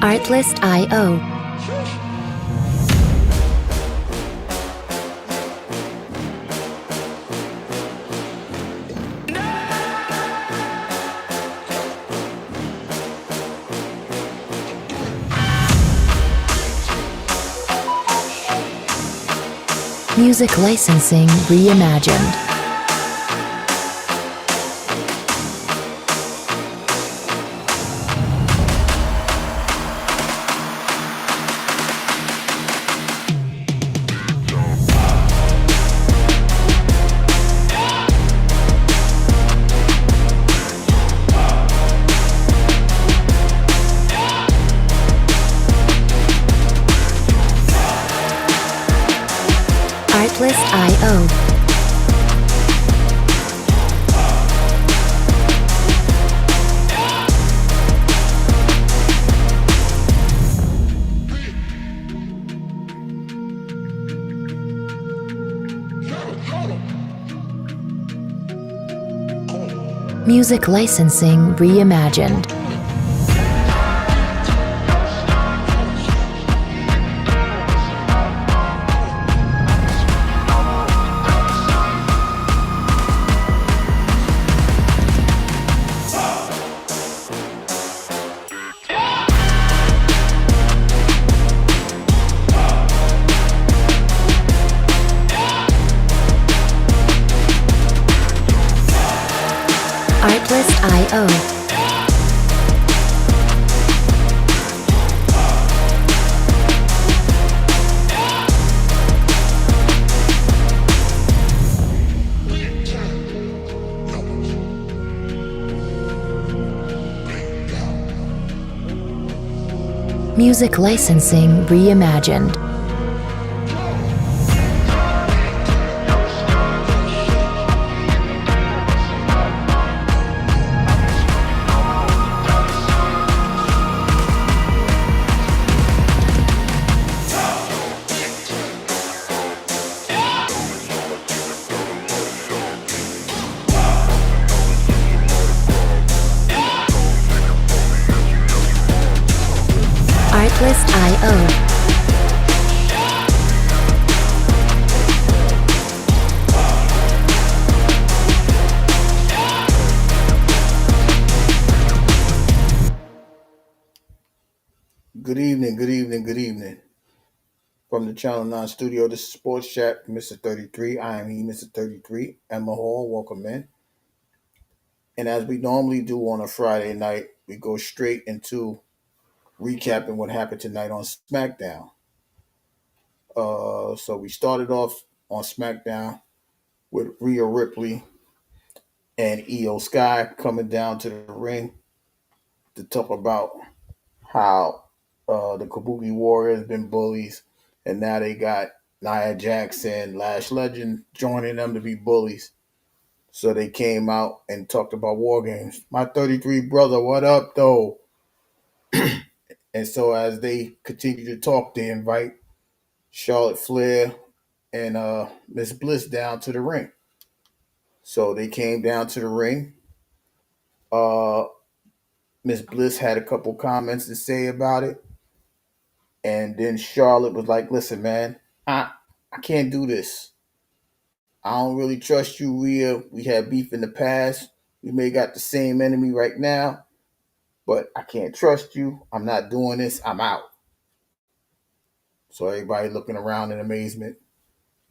Artlist.io. Music licensing reimagined. Artlist.io. Music licensing reimagined. Artlist.io. Music licensing reimagined. Artlist.io. Good evening, good evening, good evening. From the Channel 9 studio, this is Sports Chat, Mr. 33. I am he, Mr. 33. Emma Hall, welcome in. And as we normally do on a Friday night, we go straight into recapping what happened tonight on SmackDown. So we started off on SmackDown with Rhea Ripley and Io Sky coming down to the ring to talk about how the Kabuki Warriors been bullies, and now they got Nia Jackson, Lash Legend joining them to be bullies. So they came out and talked about war games. My 33 brother, what up though? And so as they continue to talk, they invite Charlotte Flair and Miss Bliss down to the ring. So they came down to the ring. Uh, Miss Bliss had a couple comments to say about it. And then Charlotte was like, listen, man, I can't do this. I don't really trust you, Rhea. We had beef in the past. We may got the same enemy right now, but I can't trust you. I'm not doing this. I'm out. So everybody looking around in amazement.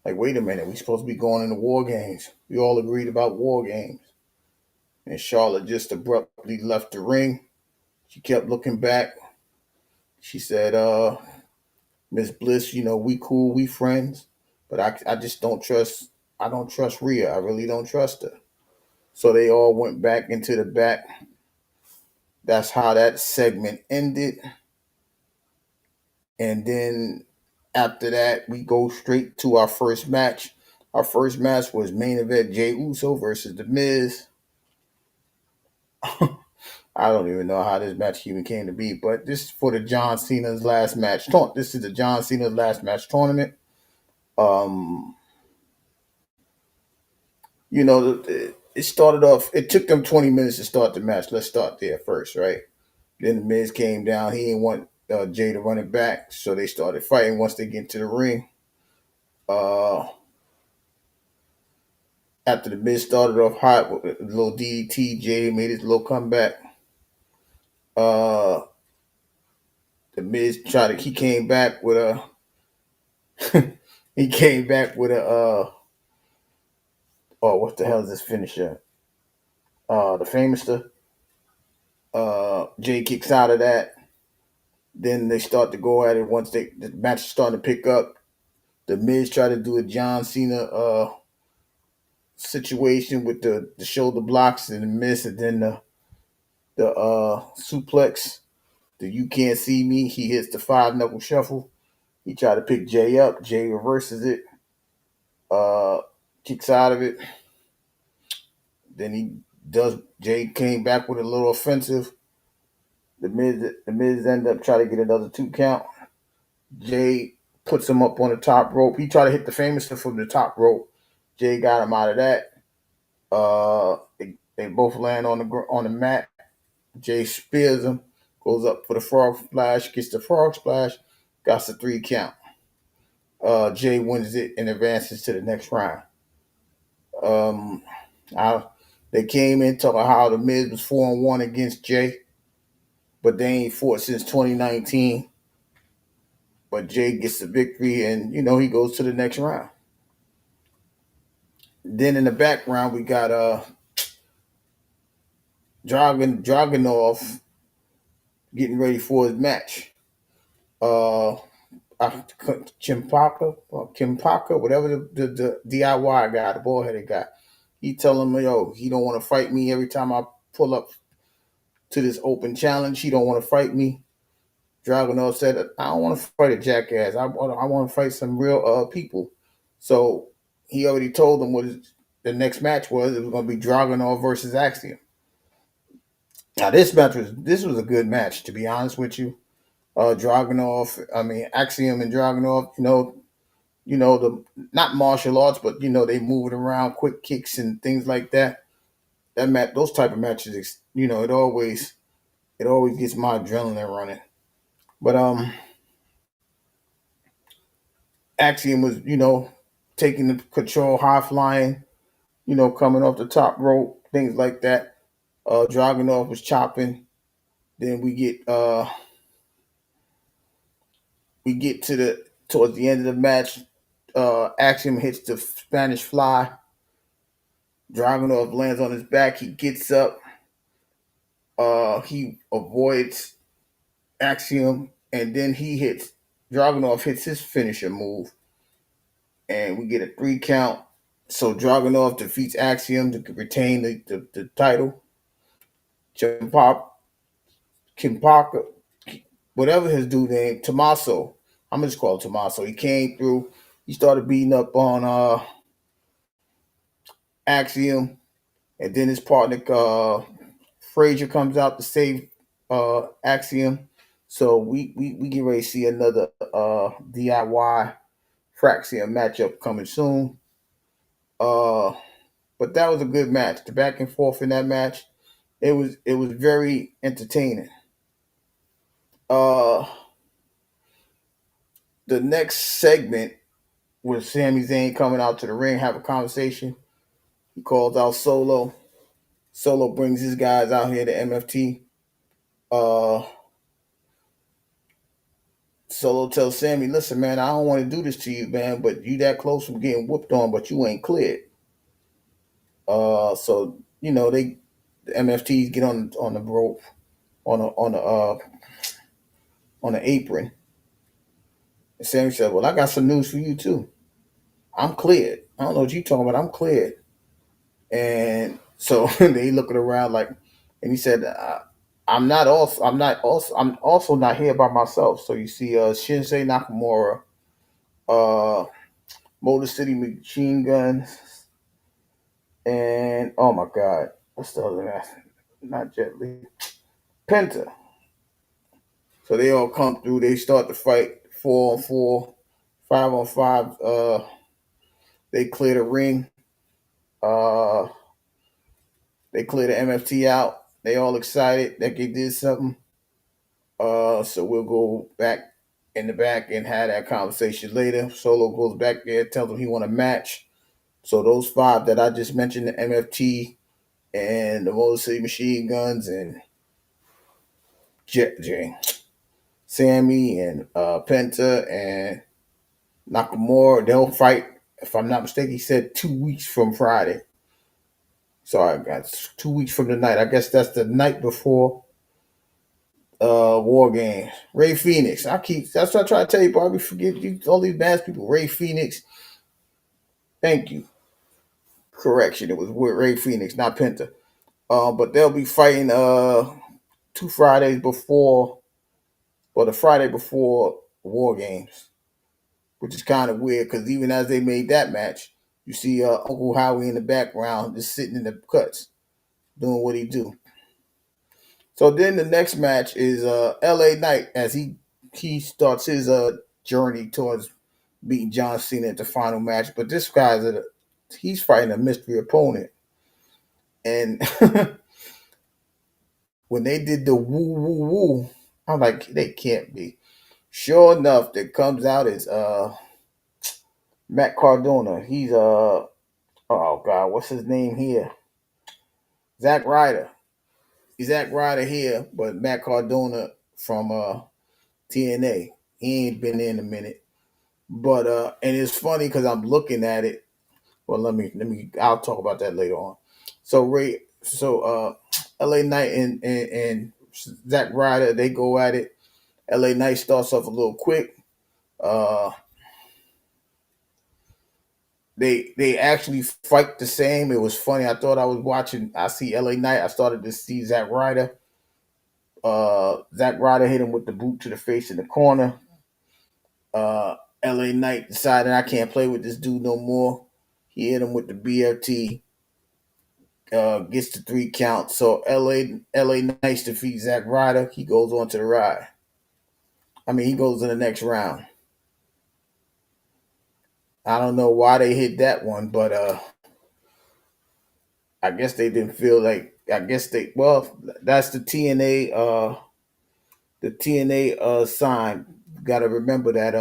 Like, wait a minute, we supposed to be going into war games. We all agreed about war games. And Charlotte just abruptly left the ring. She kept looking back. She said, Miss Bliss, we cool, we friends. But I just I don't trust Rhea. I really don't trust her. So they all went back into the back. That's how that segment ended. And then after that, we go straight to our first match. Our first match was main event Jey Uso versus The Miz. I don't even know how this match even came to be, but this is for the John Cena's last match. This is the John Cena's last match tournament. Um, it started off. It took them 20 minutes to start the match. Let's start there first, right? Then the Miz came down. He didn't want Jay to run it back. So they started fighting once they get into the ring. Uh, After the Miz started off hot with a little DDT, Jay made his little comeback. Uh, the Miz he came back with a he came back with a oh, what the hell is this finisher? The Famouster. Jay kicks out of that. Then they start to go at it once the match is starting to pick up. The Miz tried to do a John Cena situation with the shoulder blocks and the Miz, and then the suplex. The you can't see me. He hits the 5-knuckle shuffle. He tried to pick Jay up. Jay reverses it. Kicks out of it. Then Jay came back with a little offensive. The Miz ended up trying to get another 2 count. Jay puts him up on the top rope. He tried to hit the famous stuff from the top rope. Jay got him out of that. They both land on the mat. Jay spears him, goes up for the frog splash, gets the frog splash, got the 3 count. Jay wins it and advances to the next round. They came in talking how the Miz was 4-1 against Jay, but they ain't fought since 2019. But Jay gets the victory, and he goes to the next round. Then in the background we got Dragunov getting ready for his match. Kimpaka, whatever the DIY guy, the bald-headed guy, he telling him, he don't want to fight me every time I pull up to this open challenge. He don't want to fight me. Dragunov said, I don't want to fight a jackass. I want to fight some real people. So he already told them what the next match was. It was going to be Dragunov versus Axiom. Now this was a good match, to be honest with you. Axiom and Dragunov, the not martial arts, but they move it around, quick kicks and things like that. Those type of matches, it always gets my adrenaline running. But Axiom was, taking the control, high flying, coming off the top rope, things like that. Dragunov was chopping. Then we get towards the end of the match. Axiom hits the Spanish fly. Dragunov lands on his back. He gets up. He avoids Axiom, and then Dragunov hits his finisher move, and we get a 3 count. So Dragunov defeats Axiom to retain the title. Kimpaka, whatever his dude name, Tommaso. I'm just call it Tommaso. He came through. He started beating up on Axiom, and then his partner Frazier comes out to save Axiom. So we get ready to see another DIY Fraxium matchup coming soon. But that was a good match. The back and forth in that match, it was very entertaining. The next segment was Sami Zayn coming out to the ring, have a conversation. He calls out Solo. Solo brings his guys out here to MFT. Solo tells Sammy, listen, man, I don't want to do this to you, man, but you that close from getting whooped on, but you ain't cleared. So the MFTs get on the rope, on the apron. And Sammy said, well, I got some news for you too. I'm cleared. I don't know what you're talking about. I'm cleared. And so they looking around and he said, I'm also not here by myself. So you see Shinsei Nakamura, Motor City Machine Guns, and oh my God, what's the other guy? Not Jet Li, Penta. So they all come through. They start to fight 4-on-4, 5-on-5. They clear the ring. They clear the MFT out. They all excited that they did something. So we'll go back in the back and have that conversation later. Solo goes back there, tells him he want a match. So those five that I just mentioned, the MFT and the Motor City Machine Guns and Sammy and Penta and Nakamura, they'll fight. If I'm not mistaken, he said 2 weeks from Friday. So I got 2 weeks from the night. I guess that's the night before War Games. Ray Phoenix. That's what I try to tell you, Bobby. Forget you, all these bad people. Ray Phoenix. Thank you. Correction. It was with Ray Phoenix, not Penta. But they'll be fighting 2 Fridays before, or the Friday before War Games, which is kind of weird because even as they made that match, you see Uncle Howie in the background just sitting in the cuts doing what he do. So then the next match is L.A. Knight as he starts his journey towards beating John Cena at the final match. But this guy's he's fighting a mystery opponent, and when they did the woo woo woo, I'm like, they can't be. Sure enough, that comes out is Matt Cardona. He's oh god, what's his name here? Zack Ryder. He's Zack Ryder here, but Matt Cardona from TNA. He ain't been in a minute. But and it's funny because I'm looking at it. Well, I'll talk about that later on. So LA Knight and Zack Ryder, they go at it. LA Knight starts off a little quick. Uh they actually fight the same. It was funny. I thought I was watching. I see LA Knight. I started to see Zack Ryder. Zack Ryder hit him with the boot to the face in the corner. LA Knight decided I can't play with this dude no more. He hit him with the BFT. Gets the 3 count. So LA Knight defeats Zack Ryder. He goes on to the ride. I mean, he goes to the next round. I don't know why they hit that one, but I guess they didn't feel like. I guess that's the TNA sign. Got to remember that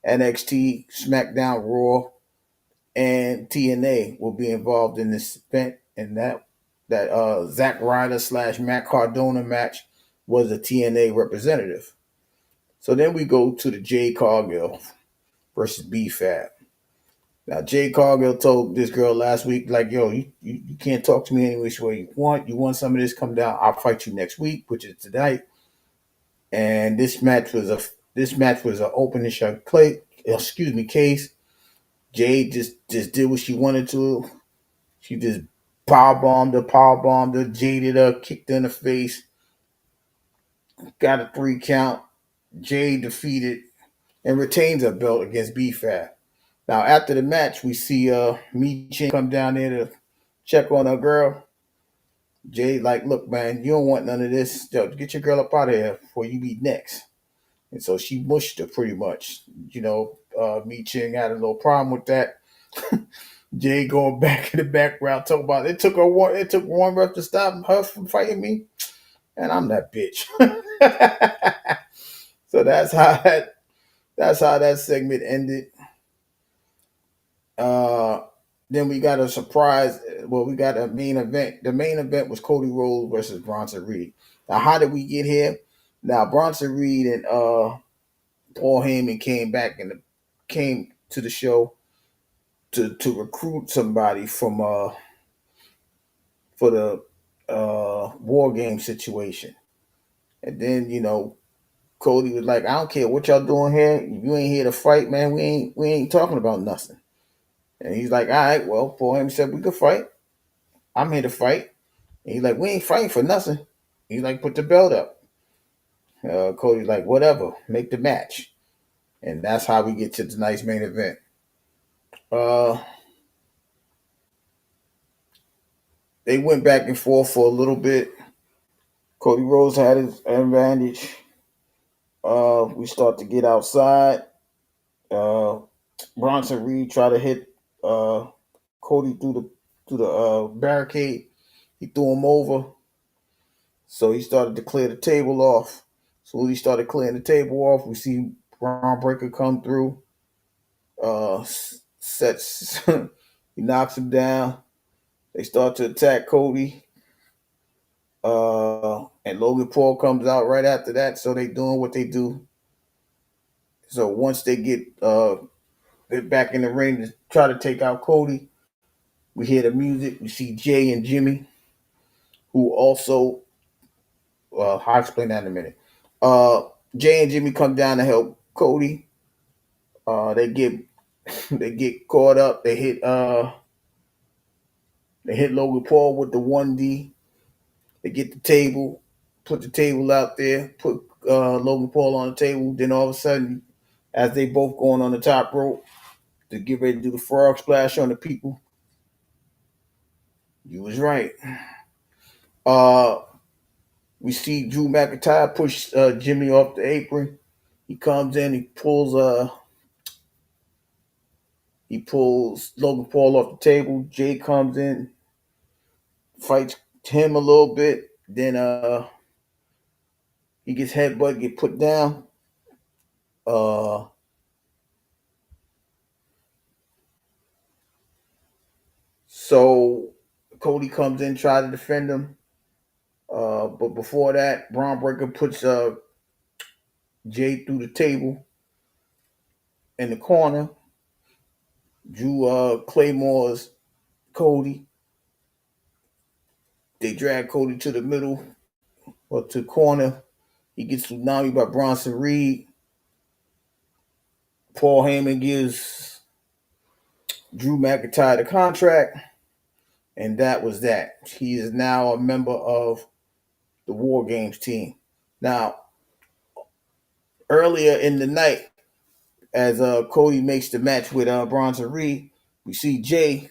NXT, SmackDown, Raw, and TNA will be involved in this event, and that Zack Ryder / Matt Cardona match was a TNA representative. So then we go to the Jade Cargill versus B-Fab. Now, Jade Cargill told this girl last week, like, yo, you can't talk to me any which way you want. You want some of this, come down. I'll fight you next week, which is tonight. And this match was an opening shot case. Jade just did what she wanted to. She just power bombed her, jaded her, kicked her in the face, got a 3 count. Jade defeated and retains her belt against B-Fab. Now, after the match, we see Michin come down there to check on her girl. Jade like, look, man, you don't want none of this. Yo, get your girl up out of here before you meet next. And so she mushed her pretty much. Michin had a little problem with that. Jay going back in the background talking about it took one ref to stop her from fighting me, and I'm that bitch. So that's how that segment ended. Then we got a surprise. Well, we got a main event. The main event was Cody Rhodes versus Bronson Reed. Now, how did we get here? Now, Bronson Reed and Paul Heyman came to the show to recruit somebody from for the war game situation. And then, Cody was like, I don't care what y'all doing here. You ain't here to fight, man. We ain't talking about nothing. And he's like, all right, well, Paul Heyman said we could fight. I'm here to fight. And he's like, we ain't fighting for nothing. He's like, put the belt up. Cody's like, whatever, make the match. And that's how we get to tonight's main event. They went back and forth for a little bit. Cody Rhodes had his advantage. We start to get outside. Bronson Reed tried to hit Cody through the barricade. He threw him over. So he started to clear the table off. So he started clearing the table off. We see Braun Breaker come through. Sets he knocks him down. They start to attack Cody. And Logan Paul comes out right after that. So they doing what they do. So once they get back in the ring to try to take out Cody, we hear the music. We see Jay and Jimmy, who also I'll explain that in a minute. Jay and Jimmy come down to help Cody. They get they get caught up. They hit Logan Paul with the 1D. They get the table, put the table out there, put Logan Paul on the table. Then all of a sudden, as they both going on the top rope to get ready to do the frog splash on the people, you was right. Uh, we see Drew McIntyre push Jimmy off the apron. He comes in, he pulls Logan Paul off the table. Jay comes in, fights him a little bit. Then he gets headbutt, get put down. Uh, so Cody comes in, try to defend him. But before that, Braun Breaker puts Jay through the table in the corner. Drew Claymore's Cody. They drag Cody to the middle or to the corner. He gets tsunami by Bronson Reed. Paul Heyman gives Drew McIntyre the contract, and that was that. He is now a member of the War Games team. Now, earlier in the night, as Cody makes the match with Bronson Reed, we see Jay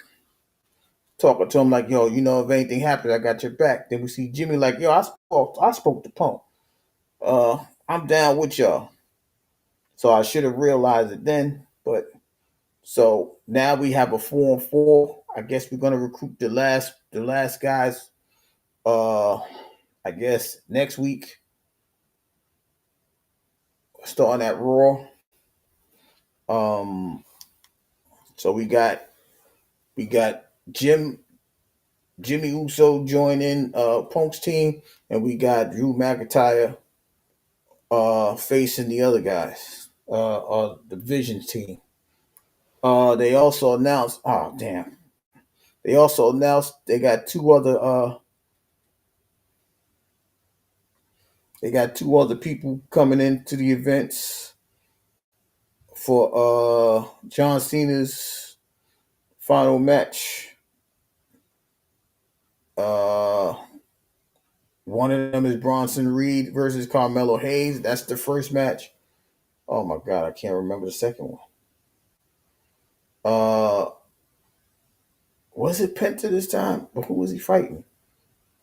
talking to him like, "Yo, you know, if anything happens, I got your back." Then we see Jimmy like, "Yo, I spoke to Punk. I'm down with y'all." So I should have realized it then, but so now we have a 4-on-4. I guess we're gonna recruit the last guys. I guess next week, starting at Raw. Um, so we got Jimmy Uso joining Punk's team, and we got Drew McIntyre facing the other guys, the Vision team. They also announced. Oh damn! They also announced they got two other. They got two other people coming into the events for John Cena's final match. Uh, One of them is Bronson Reed versus Carmelo Hayes. That's the first match. Oh my god, I can't remember the second one. Uh, was it Penta this time? But who was he fighting?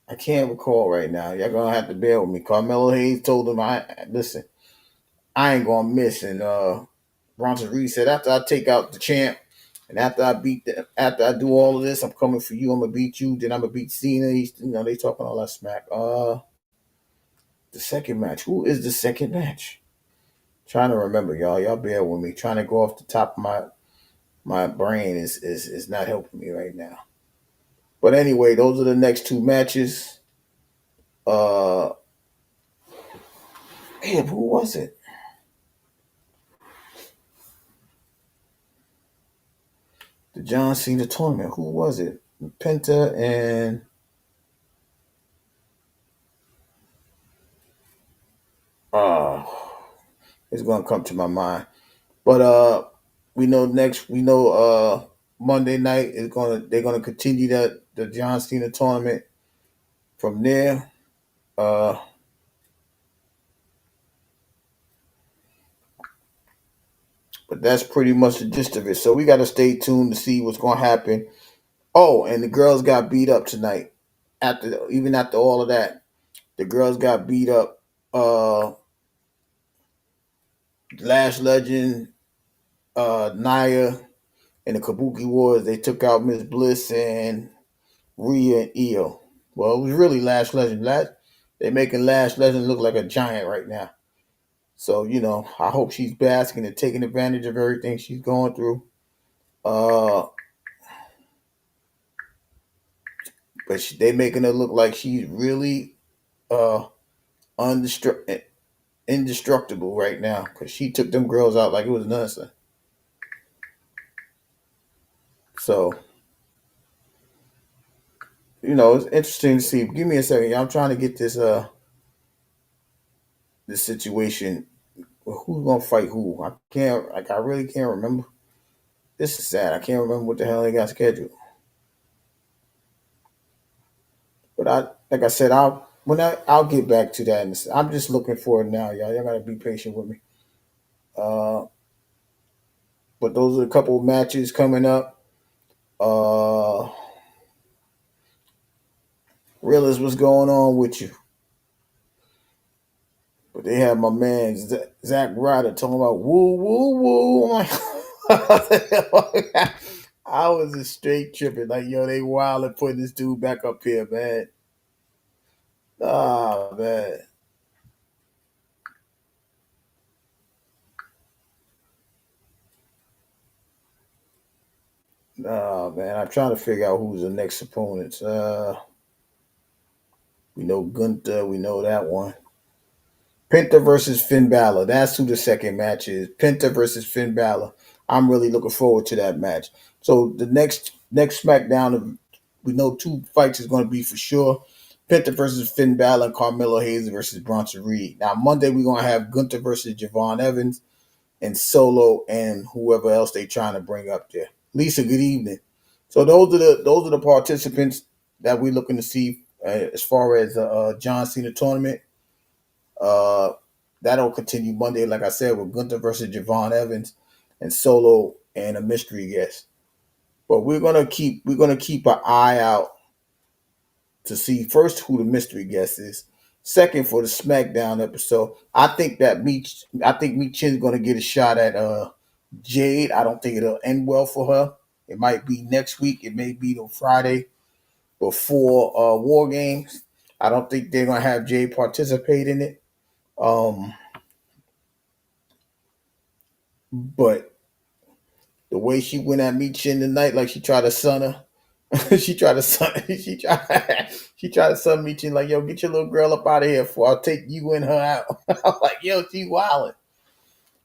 I can't recall right now. Y'all gonna have to bear with me. Carmelo Hayes told him, "I listen. I ain't gonna miss." And Bronson Reed said, "After I take out the champ, and after I do all of this, I'm coming for you. I'm gonna beat you. Then I'm gonna beat Cena." They talking all that smack. The second match. Who is the second match? Trying to remember, y'all. Y'all bear with me. Trying to go off the top of my brain is not helping me right now. But anyway, those are the next two matches. Uh, Man, who was it? The John Cena tournament. Who was it? Penta and uh it's gonna come to my mind. But we know Monday night is they're gonna continue the John Cena tournament from there. Uh but that's pretty much the gist of it. So we gotta stay tuned to see what's gonna happen. Oh, and the girls got beat up tonight. After all of that, the girls got beat up. Lash Legend, Naya, and the Kabuki Wars, they took out Miss Bliss and Rhea and Io. Well, it was really Lash Legend. They're making Lash Legend look like a giant right now. So I hope she's basking and taking advantage of everything she's going through. Uh, but they making her look like she's really uh indestructible right now because she took them girls out like it was nothing. So it's interesting to see. Give me a second. I'm trying to get this situation. Who's gonna fight who? I can't. Like I really can't remember. This is sad. I can't remember what the hell they got scheduled. But like I said, I'll get back to that. I'm just looking for it now, y'all. Y'all gotta be patient with me. Uh, but those are a couple of matches coming up. Uh, Realist, what's going on with you? But they have my man Zach Ryder talking about woo woo woo. I'm like, I was just straight tripping. Like, yo, they wild and putting this dude back up here, man. Ah, man. Nah, man. I'm trying to figure out who's the next opponents. We know Gunther. We know that one. Penta versus Finn Balor. That's who the second match is. Penta versus Finn Balor. I'm really looking forward to that match. So the next SmackDown, we know two fights is going to be for sure. Penta versus Finn Balor and Carmelo Hayes versus Bronson Reed. Now Monday we're going to have Gunther versus Javon Evans and Solo and whoever else they trying to bring up there. Lisa, good evening. So those are the participants that we're looking to see as far as the John Cena tournament. Uh, that'll continue Monday, like I said, with Gunther versus Javon Evans and Solo and a mystery guest. But we're gonna keep an eye out to see first who the mystery guest is. Second, for the SmackDown episode, I think Chin's gonna get a shot at Jade. I don't think it'll end well for her. It might be next week. It may be the Friday before War Games. I don't think they're gonna have Jade participate in it. Um, but the way she went at Chin tonight, like she tried to sun her. she tried to sun. She tried. She tried to sun Chin like, yo, get your little girl up out of here, before I'll take you and her out. I'm like, yo, she wilding.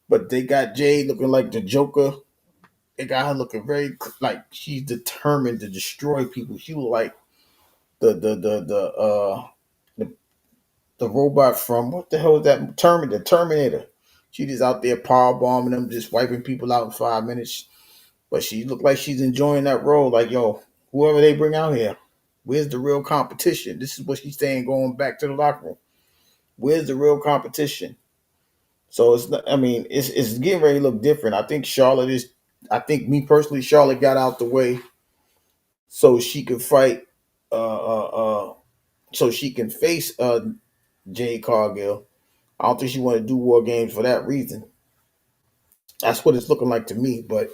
But they got Jade looking like the Joker. They got her looking very like she's determined to destroy people. She was like the the robot from what the hell is that? The Terminator. She just out there power bombing them, just wiping people out in 5 minutes. But she looked like she's enjoying that role. Like, yo, whoever they bring out here, where's the real competition? This is what she's saying going back to the locker room. Where's the real competition? So it's not, I mean, it's getting ready to look different. I think Charlotte is I think me personally, Charlotte got out the way so she could fight so she can face Jade Cargill. I don't think she want to do war games for that reason. That's what it's looking like to me. But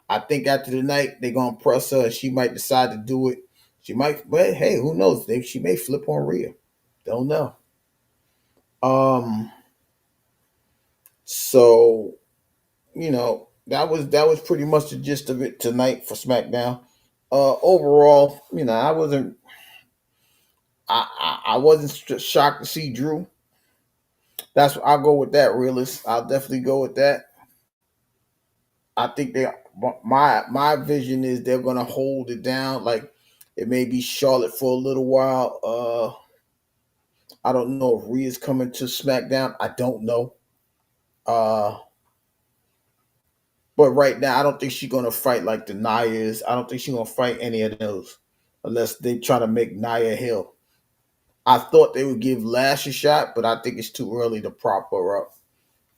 I think after the night they're gonna press her, and she might decide to do it. She might, but hey, who knows? She may flip on Rhea. Don't know. Um, so that was pretty much the gist of it tonight for SmackDown. Overall, I wasn't shocked to see Drew. I'll go with that, realist. I'll definitely go with that. I think my vision is they're gonna hold it down. Like it may be Charlotte for a little while. I don't know if Rhea's coming to SmackDown. I don't know. Uh, but right now, I don't think she's gonna fight like the Nias. I don't think she's gonna fight any of those unless they try to make Nia Hill. I thought they would give Lash a shot, but I think it's too early to prop her up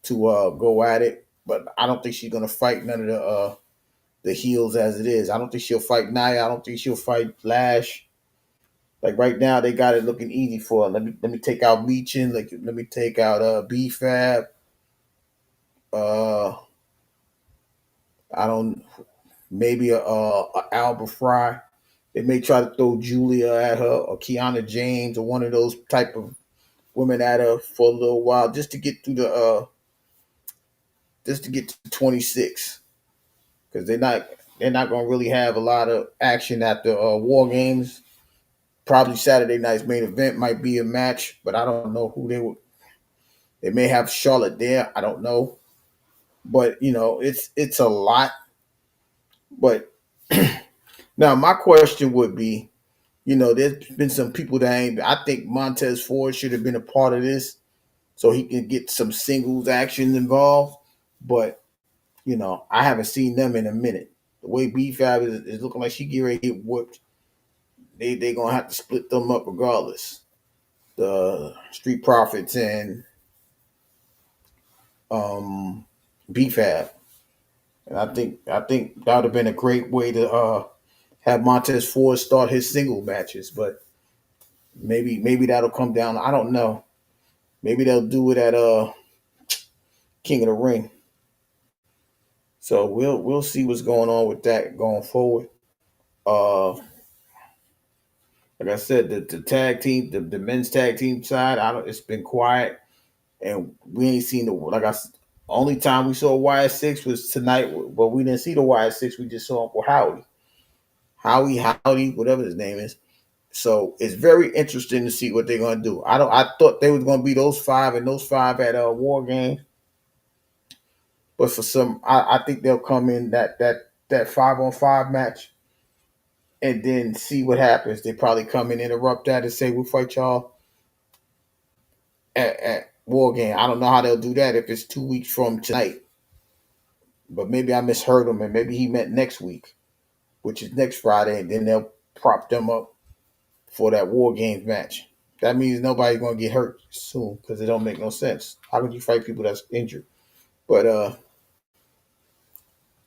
to go at it. But I don't think she's gonna fight none of the heels as it is. I don't think she'll fight Nia. I don't think she'll fight Lash. Like right now, they got it looking easy for her. Let me take out Meechin. Like let me take out B Fab. Uh, I don't maybe a Alba Fry. They may try to throw Julia at her or Kiana James or one of those type of women at her for a little while just to get through just to get to 26 because they're not going to really have a lot of action at the War Games. Probably Saturday night's main event might be a match, but I don't know who they would. They may have Charlotte there. I don't know, but it's a lot. But now my question would be, there's been some people that ain't. I think Montez Ford should have been a part of this, so he can get some singles action involved. But I haven't seen them in a minute. The way B-Fab is looking like she get ready to get whooped, they gonna have to split them up regardless. The Street Profits and um, B-Fab, and I think that would have been a great way to have Montez Ford start his single matches. But maybe that'll come down. I don't know. Maybe they'll do it at King of the Ring. So we'll see what's going on with that going forward. Uh, like I said, the tag team, the men's tag team side, I don't. It's been quiet, and we ain't seen the like I. Only time we saw YS6 was tonight, but we didn't see the YS6. We just saw Uncle Howdy, whatever his name is. So it's very interesting to see what they're gonna do. I thought they was gonna be those five and those five at a War Game, but for some, I think they'll come in that 5-on-5 match and then see what happens. They probably come and interrupt that and say we'll fight y'all at War Game. I don't know how they'll do that if it's 2 weeks from tonight, but maybe I misheard him and maybe he meant next week, which is next Friday, and then they'll prop them up for that War Games match. That means nobody's gonna get hurt soon because it don't make no sense. How could you fight people that's injured? But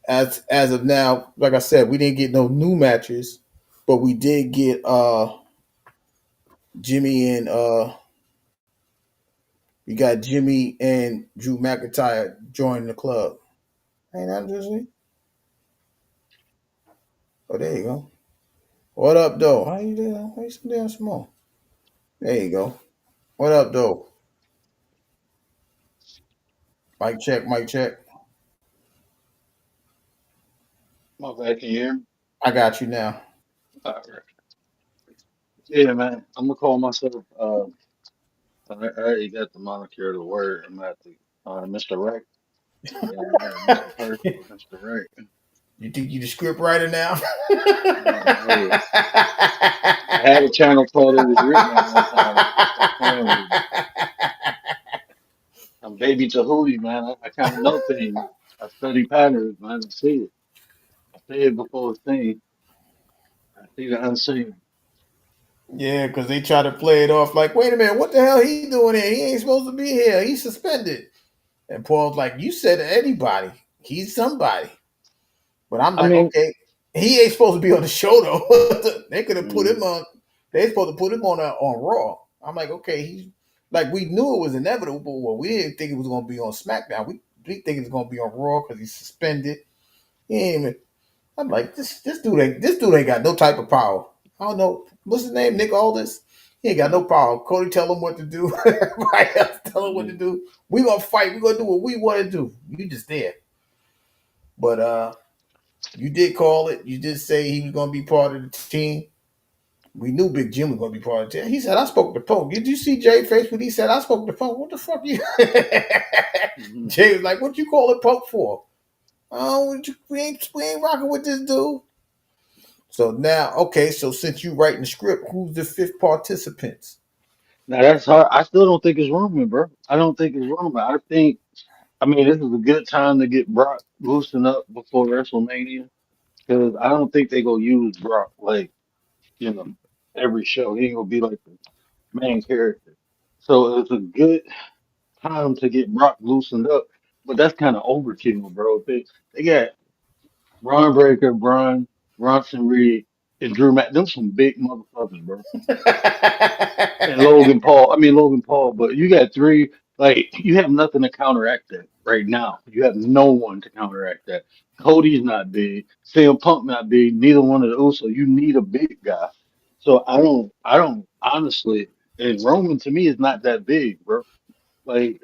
as of now, like I said, we didn't get no new matches, but we did get Jimmy and we got Jimmy and Drew McIntyre joining the club. Ain't that interesting? Oh, there you go. What up, though? How you doing? Why you so damn small? There you go. What up, though? Mic check, mic check. My bad, can you hear me? I got you now. All right. Yeah, man. I'm gonna call myself. I already got the moniker of the word. I'm at the Mr. Right. Yeah, I'm not Mr. Perfect, Mr. Right. You think you the script writer now? Hey, I had a channel called It Was Written at one time. Stop playing with me. I'm baby Tahuti, man. I kind of know things. I study patterns, man. I see it. I see it before it's seen. I see the unseen. Yeah, because they try to play it off like, wait a minute, what the hell he doing here? He ain't supposed to be here. He's suspended. And Paul's like, you said to anybody, he's somebody. But I'm I like, mean, okay, he ain't supposed to be on the show though. They could have put him mm, on. They supposed to put him on Raw. I'm like, okay, he's like we knew it was inevitable, but we didn't think it was going to be on SmackDown. We think it's going to be on Raw because he's suspended. He ain't even. I'm like, this dude ain't got no type of power. I don't know what's his name, Nick Aldis. He ain't got no power. Cody tell him what to do. Everybody else tell him what to mm. do. We gonna fight. We gonna do what we want to do. You just there. But you did call it. You did say he was gonna be part of the team. We knew Big Jim was gonna be part of the team. He said, "I spoke to Punk." Did you see Jay face when he said, "I spoke to Punk"? What the fuck you? Mhm. Jay was like, "What you call it Punk for?" Oh, we ain't rocking with this dude. So now, okay, so since you writing the script, who's the fifth participants? Now that's hard. I still don't think it's Roman, bro. I don't think it's Roman. I think. I mean, this is a good time to get Brock loosened up before WrestleMania because I don't think they gonna use Brock like you know every show. He ain't gonna be like the main character. So it's a good time to get Brock loosened up. But that's kind of overkill, bro. They got Braun Breaker, Bronson Reed, and Drew Mac. Them some big motherfuckers, bro. And Logan Paul. I mean Logan Paul, but you got three. Like you have nothing to counteract that right now. You have no one to counteract that. Cody's not big. CM Punk not big. Neither one of the Usos. You need a big guy. So I don't honestly. And Roman to me is not that big, bro. Like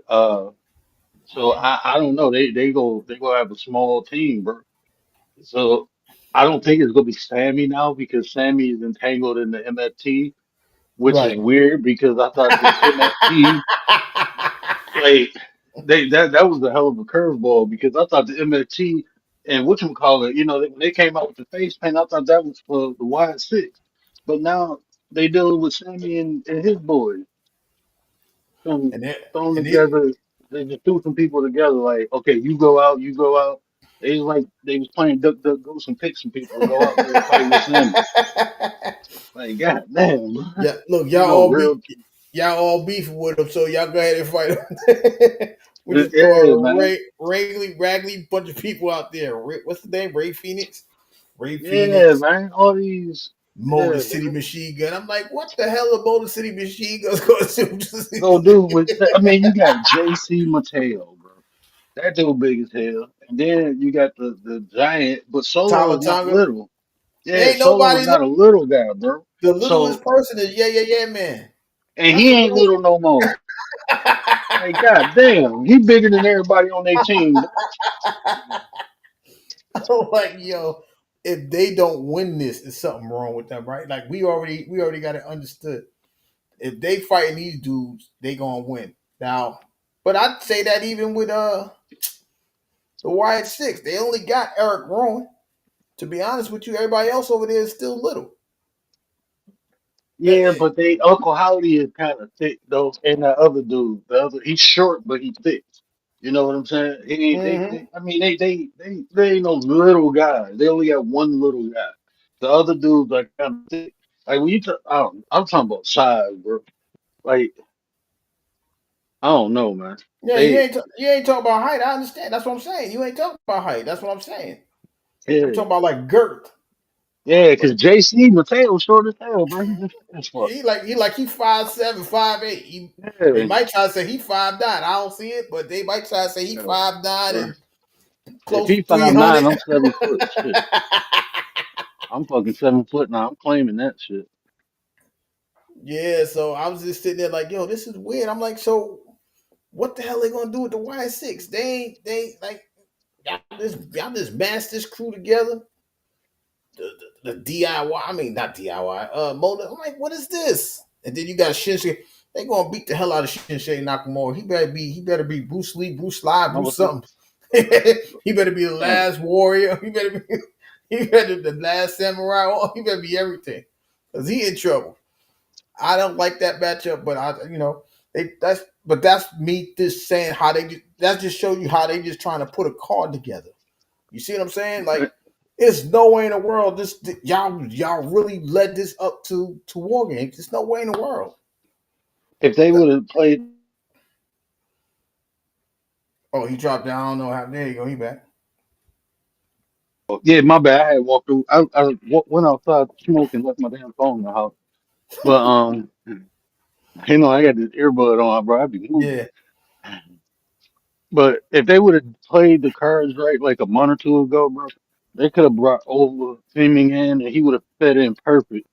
So I don't know. They go have a small team, bro. So I don't think it's gonna be Sammy now because Sammy is entangled in the MFT, which is Right. weird because I thought the MFT like that was a hell of a curveball because I thought the MFT and whatchamacallit, when they came out with the face paint, I thought that was for the Wide Six. But now they dealing with Sammy and his boys. Some and it thrown and it together. They just threw some people together. Like, okay, you go out, you go out. They was like they was playing duck duck goose and pick some people to go out there and fight with Sammy. Like, god damn, bro. yeah, look, Ain't y'all no all real. y'all all beefing with them, so y'all go ahead and fight them. We just throw Yeah, a man. raggedy bunch of people out there. What's the name? Ray Phoenix, Ray Yeah, Phoenix, man. All these. Motor Yeah, City man. Machine Gun. I'm like, what the hell are Motor City Machine Guns going Go to do with. I mean, you got J.C. Mateo, bro. That dude big as hell. And then you got the giant, but Solo Tyler is not Tonga? little. Yeah, Ain't Solo is nobody not a little guy, bro. the So, littlest person is yeah man. and That's he the ain't little no more. last. Like, god damn, he bigger than everybody on their team. I'm like, yo, if they don't win this, there's something wrong with them, right? Like we already got it understood. If they fighting these dudes, they gonna win. Now, but I'd say that even with the Wyatt Six, they only got Eric Rowan. To be honest with you, everybody else over there is still little. Uh, Yeah, but they Uncle Howdy is kind of thick though, and the other dude, the other he's short but he thick. You know what I'm saying? He, mhm. I mean, they ain't no little guys. They only got one little guy. The other dudes are kind of thick. Like when you, I'm talking about size, bro. Like I don't know, man. Yeah, They, you ain't talking about height. I understand. That's what I'm saying. You ain't talking about height. That's what I'm saying. I'm yeah, talking about like girth. yeah, because But JC Mateo short as hell, bro. He just fat as fuck. he 5'7", 5'8". They Yeah, might try to say he 5'9". I don't see it, but they might try to say he yeah. 5'9" Bro. and If close he to 300. 5'9", I'm 7 foot. Shit, I'm fucking 7 foot now. I'm claiming that shit. Yeah, so I was just sitting there like, yo, this is weird. I'm like, so what the hell they gonna do with the Y6? They like y'all just mash this crew together. The DIY, I mean not DIY, Moda. I'm like, what is this? And then you got Shinsuke. They gonna beat the hell out of Shinsuke Nakamura. He better be Bruce Lee, Bruce Lee, I Bruce was like, something. He better be the man, last warrior. He better be the last samurai. Oh, he better be everything. Cause he in trouble. I don't like that matchup, but that's me just saying how that just show you how they just trying to put a card together. You see what I'm saying? Like, it's no way in the world y'all really led this up to war games. There's no way in the world. if they would have played, Oh, he dropped down. I don't know how. There you go. He back. yeah, my bad. I had walked through. Went outside smoking, left my damn phone in the house. But I got this earbud on, bro. I'd be moving. Yeah. But if they would have played the cards right, like a month or two ago, bro, they could have brought over Fleming in, and he would have fit in perfect.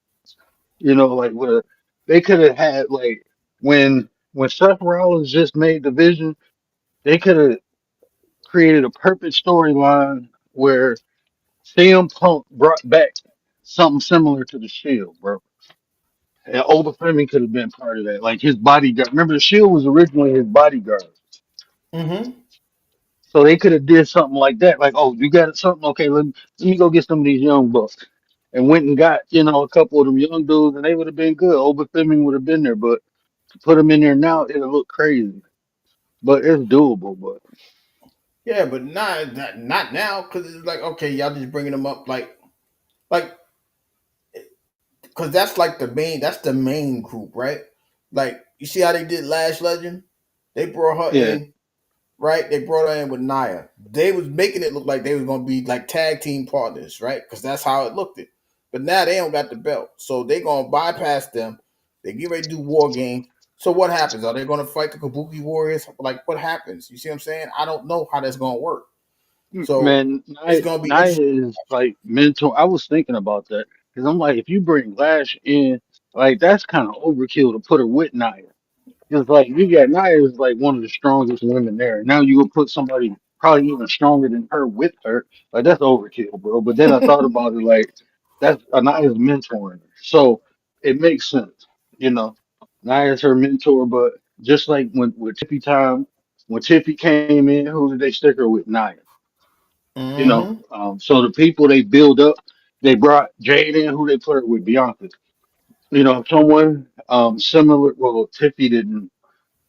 Like with a, they could have had like when Seth Rollins just made the vision, they could have created a perfect storyline where CM Punk brought back something similar to the Shield, bro. And Oba Fleming could have been part of that, like his bodyguard. Remember, the Shield was originally his bodyguard, Mm-hmm. so they could have did something like that. Like, oh, you got something? Okay, let me go get some of these young bucks, and went and got a couple of them young dudes, and they would have been good. Oba Fleming would have been there, but to put them in there now, it'll look crazy. But it's doable. But Yeah, but not now because it's like, okay, y'all just bringing them up like because that's the main group, right? Like, you see how they did Lash Legend? They brought her yeah, in, right? They brought her in with Nia. They was making it look like they was gonna be like tag team partners, right? Because that's how it looked. It, but now they don't got the belt, so they gonna bypass them. They get ready to do War Games. So what happens? Are they gonna fight the Kabuki Warriors? Like, what happens? You see what I'm saying? I don't know how that's gonna work. So man, it's Nia, gonna be Nia interesting. is like mental. I was thinking about that because I'm like, if you bring Lash in, like that's kind of overkill to put her with Nia. Because like you got Nia is like one of the strongest women there. Now you go put somebody probably even stronger than her with her. Like that's overkill, bro. But then I thought about it like that's Nia's mentoring her. So it makes sense, you know. Nia's her mentor, but just like when with Tippy time, when Tippy came in, who did they stick her with? Nia. You know. Mm-hmm. So the people they build up, they brought Jade in, who they put her with Bianca. You know, someone similar. Well, Tiffy didn't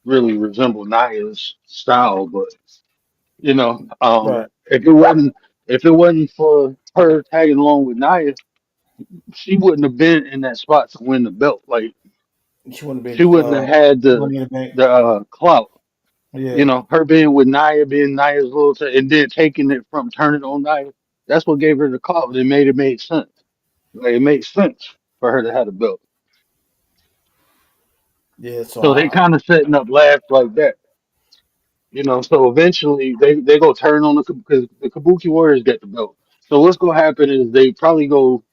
really resemble Naya's style, but you know, Right. if it wasn't for her tagging along with Naya, she wouldn't have been in that spot to win the belt. Like She wouldn't have she been wouldn't have had Money in the Bank. the clout. You Yeah. know, her being with Naya, being Naya's little, and then taking it from turning on Naya. That's what gave her the clout. It made sense. Like it made sense for her to have the belt. Yeah. So So they I kind of setting up laughs like that. You know, so eventually they go turn on because the Kabuki Warriors get the belt. So what's gonna happen is they probably go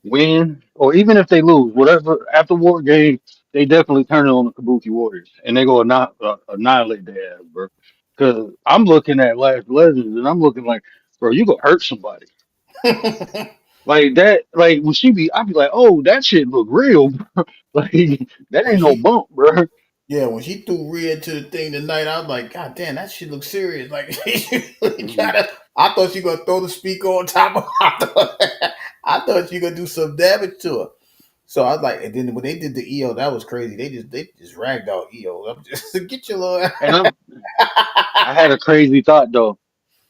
win, or even if they lose, whatever after war game, they definitely turn it on the Kabuki Warriors and they go annihilate their ass, bro. Because I'm looking at Last Legends and I'm looking like, bro, you gonna hurt somebody like that. Like when she be, I be like, oh, that shit look real, bro. Like that when ain't no she bump, bro. yeah, when she threw Rhea into the thing tonight, I was like, God damn, that shit looks serious. Like she really trying to I thought she gonna throw the speaker on top of I thought she gonna do some damage to her. So I was like, and then when they did the EO, that was crazy. They just ragged out EO. I'm just get your little And I had a crazy thought though.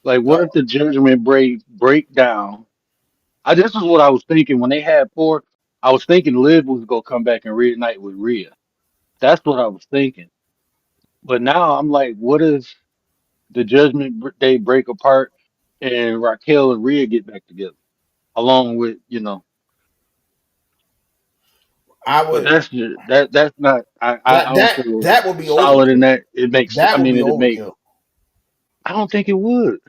Like, what if the Judgment break down? This is what I was thinking when they had four. I was thinking Liv was gonna come back and reunite with Rhea. That's what I was thinking. But now I'm like, what if the Day break apart and Raquel and Rhea get back together, along with I But would that's not. I that don't that feel that would be solid in overkill. that. It makes. I That would mean, be it'd make. overkill. I don't think it would.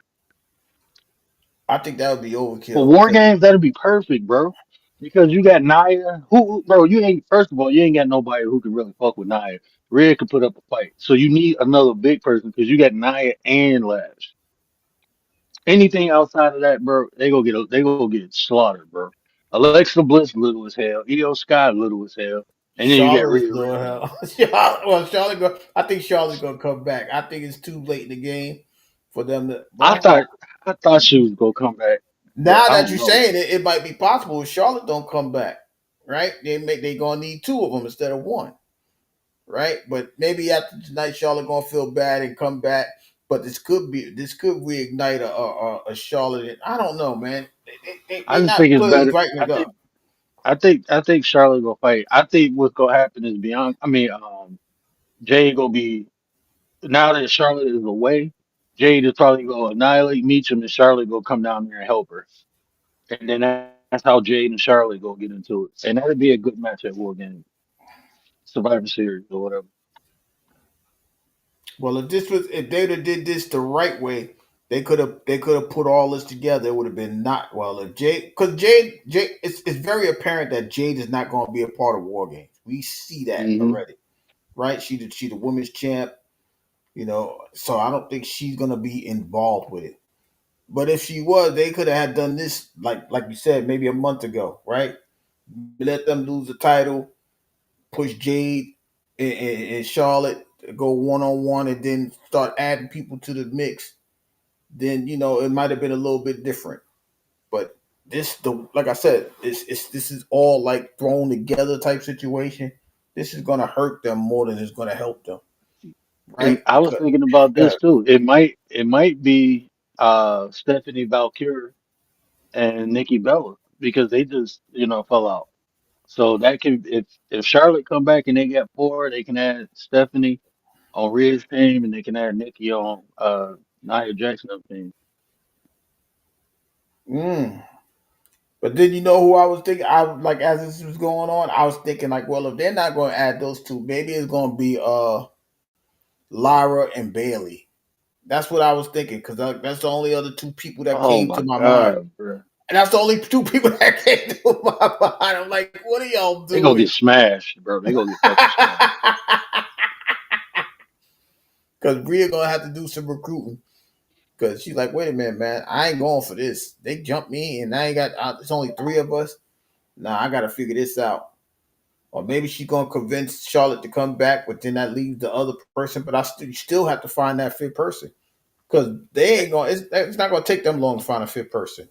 I think that would be For overkill war because games, that'd be perfect, bro. Because you got Naya, bro, you ain't, first of all, you ain't got nobody who can really fuck with Naya. Red could put up a fight. So you need another big person because you got Naya and Lash. Anything outside of that, bro, they go get slaughtered, bro. Alexa Bliss little as hell. Io Sky little as hell. And then you got Charlotte is Rhea doing Ripley. hell. Charlotte go. I think Charlotte's gonna come back. I think it's too late in the game for them to. But I I don't know. thought I thought she was gonna come back, but Now I that don't you're know. saying it, it might be possible if Charlotte don't come back. Right? They gonna need two of them instead of one. Right? But maybe after tonight, Charlotte gonna feel bad and come back. But this could reignite a Charlotte. I don't know, man. I They just not think it's clearly better. brightening it up. I think Charlotte gonna fight. I think what's gonna happen is Jade gonna be now that Charlotte is away, Jade is probably gonna annihilate Meechum and Charlotte gonna come down there and help her. And then that's how Jade and Charlotte gonna get into it. And that'd be a good match at War Games, Survivor Series or whatever. Well, if they'd have did this the right way, they could have put all this together. It would have been not well if Jade because Jade it's very apparent that Jade is not going to be a part of War Games. We see that Hmm. already, right? She the women's champ, so I don't think she's going to be involved with it. But if she was, they could have had done this like you said maybe a month ago, right? Let them lose the title, push Jade and Charlotte go one on one, and then start adding people to the mix, then it might have been a little bit different. But the like I said, this is all like thrown together type situation. This is gonna hurt them more than it's gonna help them, right? And I was thinking about Good. this too. It might be Stephanie Valkyrie and Nikki Bella because they just, fell out. So that can if Charlotte come back and they get four, they can add Stephanie on Rhea's team and they can add Nikki on Nia Jackson team. Mm. But then who I was thinking? I was like as this was going on, I was thinking like, well, if they're not going to add those two, maybe it's going to be Lyra and Bailey. That's what I was thinking because that's the only other two people that Oh came my to my mind. God, bro. And that's the only two people that came to my mind. I'm like, what are y'all They gonna doing? get smashed, bro. They gonna get fucking smashed. because Rhea gonna have to do some recruiting. Because she's like, wait a minute, man, I ain't going for this. They jumped me, and I ain't got. It's only three of us. Nah, I gotta figure this out. Or maybe she's gonna convince Charlotte to come back, but then that leaves the other person. But still have to find that fifth person because they ain't gonna. It's not gonna take them long to find a fifth person.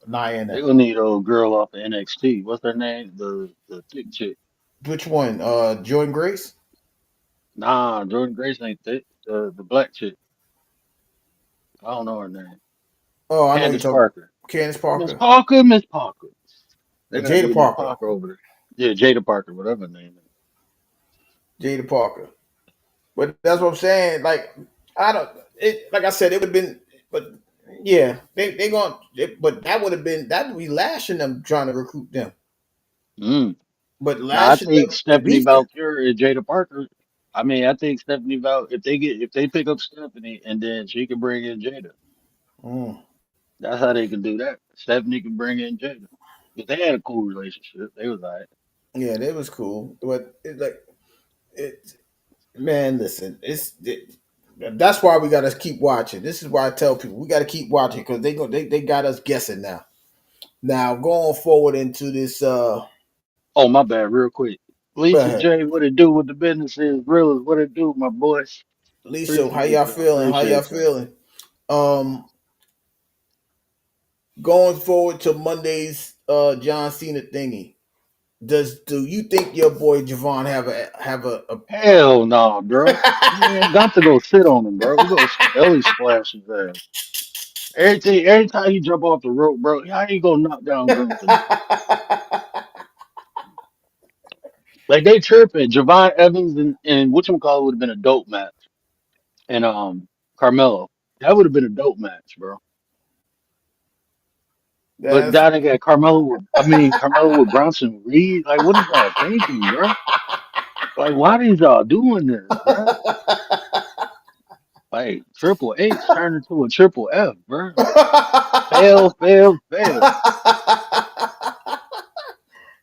Nia and They them. gonna need old girl off of NXT. What's her name? The thick chick. Which one? Jordan Grace. Nah, Jordan Grace ain't thick. The black chick. I don't know her name. Oh, I know you Candace talking. Parker. Candace Miss Parker. Parker, Miss Parker. They gotta Jada get Miss Parker. Parker over there. Yeah, Jada Parker, whatever her name is. Jada Parker. But that's what I'm saying. Like I don't. It like I said, it would have been. But yeah, they going. But that would be lashing them trying to recruit them. Mm. But Now I lashing think them at Stephanie least. Valkyrie and Jada Parker. I mean, I think Stephanie Val if they pick up Stephanie and then she can bring in Jada. Mm, That's how they can do that. Stephanie can bring in Jada. But they had a cool relationship. They was like, yeah, that was cool. But it's like it. Man, listen, that's why we gotta keep watching. This is why I tell people we gotta keep watching because they got us guessing now. Now going forward into this oh my bad, real quick. go Lisa ahead. J, what it do with the business is real what it do, my boy. Lisa, how Appreciate y'all y'all. feeling? How y'all Appreciate y'all. feeling? Um Going forward to Monday's John Cena thingy. Do you think your boy Javon Hell no, bro. Man, got to go sit on him, bro. We go belly splash his ass. Every time he jump off the rope, bro, how you gonna knock down Gunther now? Like they tripping. Javon Evans and whatchamacallit would have been a dope match. And Carmelo. That would have been a dope match, bro. But That's that nigga Carmelo with Bronson Reed. Like, what is y'all thinking, bro? Like, why is y'all doing this, bro? Like, Triple H turned into a Triple F, bro. Fail, fail, fail.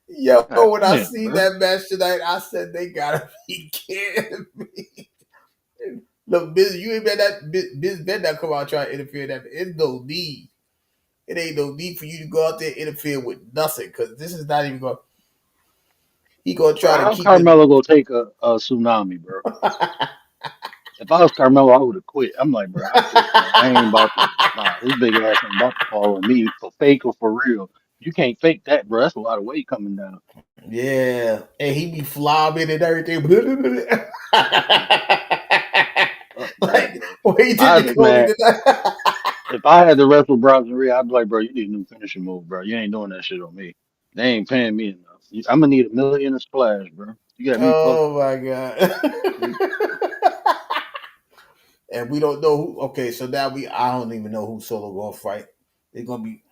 Yo, God when I damn, seen bro. that match tonight, I said they gotta be kidding me. Look, Biz, you ain't bet that Biz bet not come out trying to interfere. That it's no need. It ain't no need for you to go out there and interfere with nothing because this is not even going. He gonna Bro, try to how keep it. Carmelo gonna take a tsunami, bro? If I was Carmelo, I would have quit. I'm like, bro, I quit, bro. I ain't about to. Nah, his big ass ain't about to fall on me for fake or for real. You can't fake that, bro. That's a lot of weight coming down. Yeah, and he be flobbing and everything. Fuck that, Like bro. when he did I the Cody man, tonight. if I had to wrestle Bronson Reed, I'd be like, bro, you need a new finishing move, bro. You ain't doing that shit on me. They ain't paying me enough. I'm gonna need a million a splash, bro. You got me fucked Oh up. my god. You- And we don't know who. Okay, so now I don't even know who Solo gonna fight. It's gonna be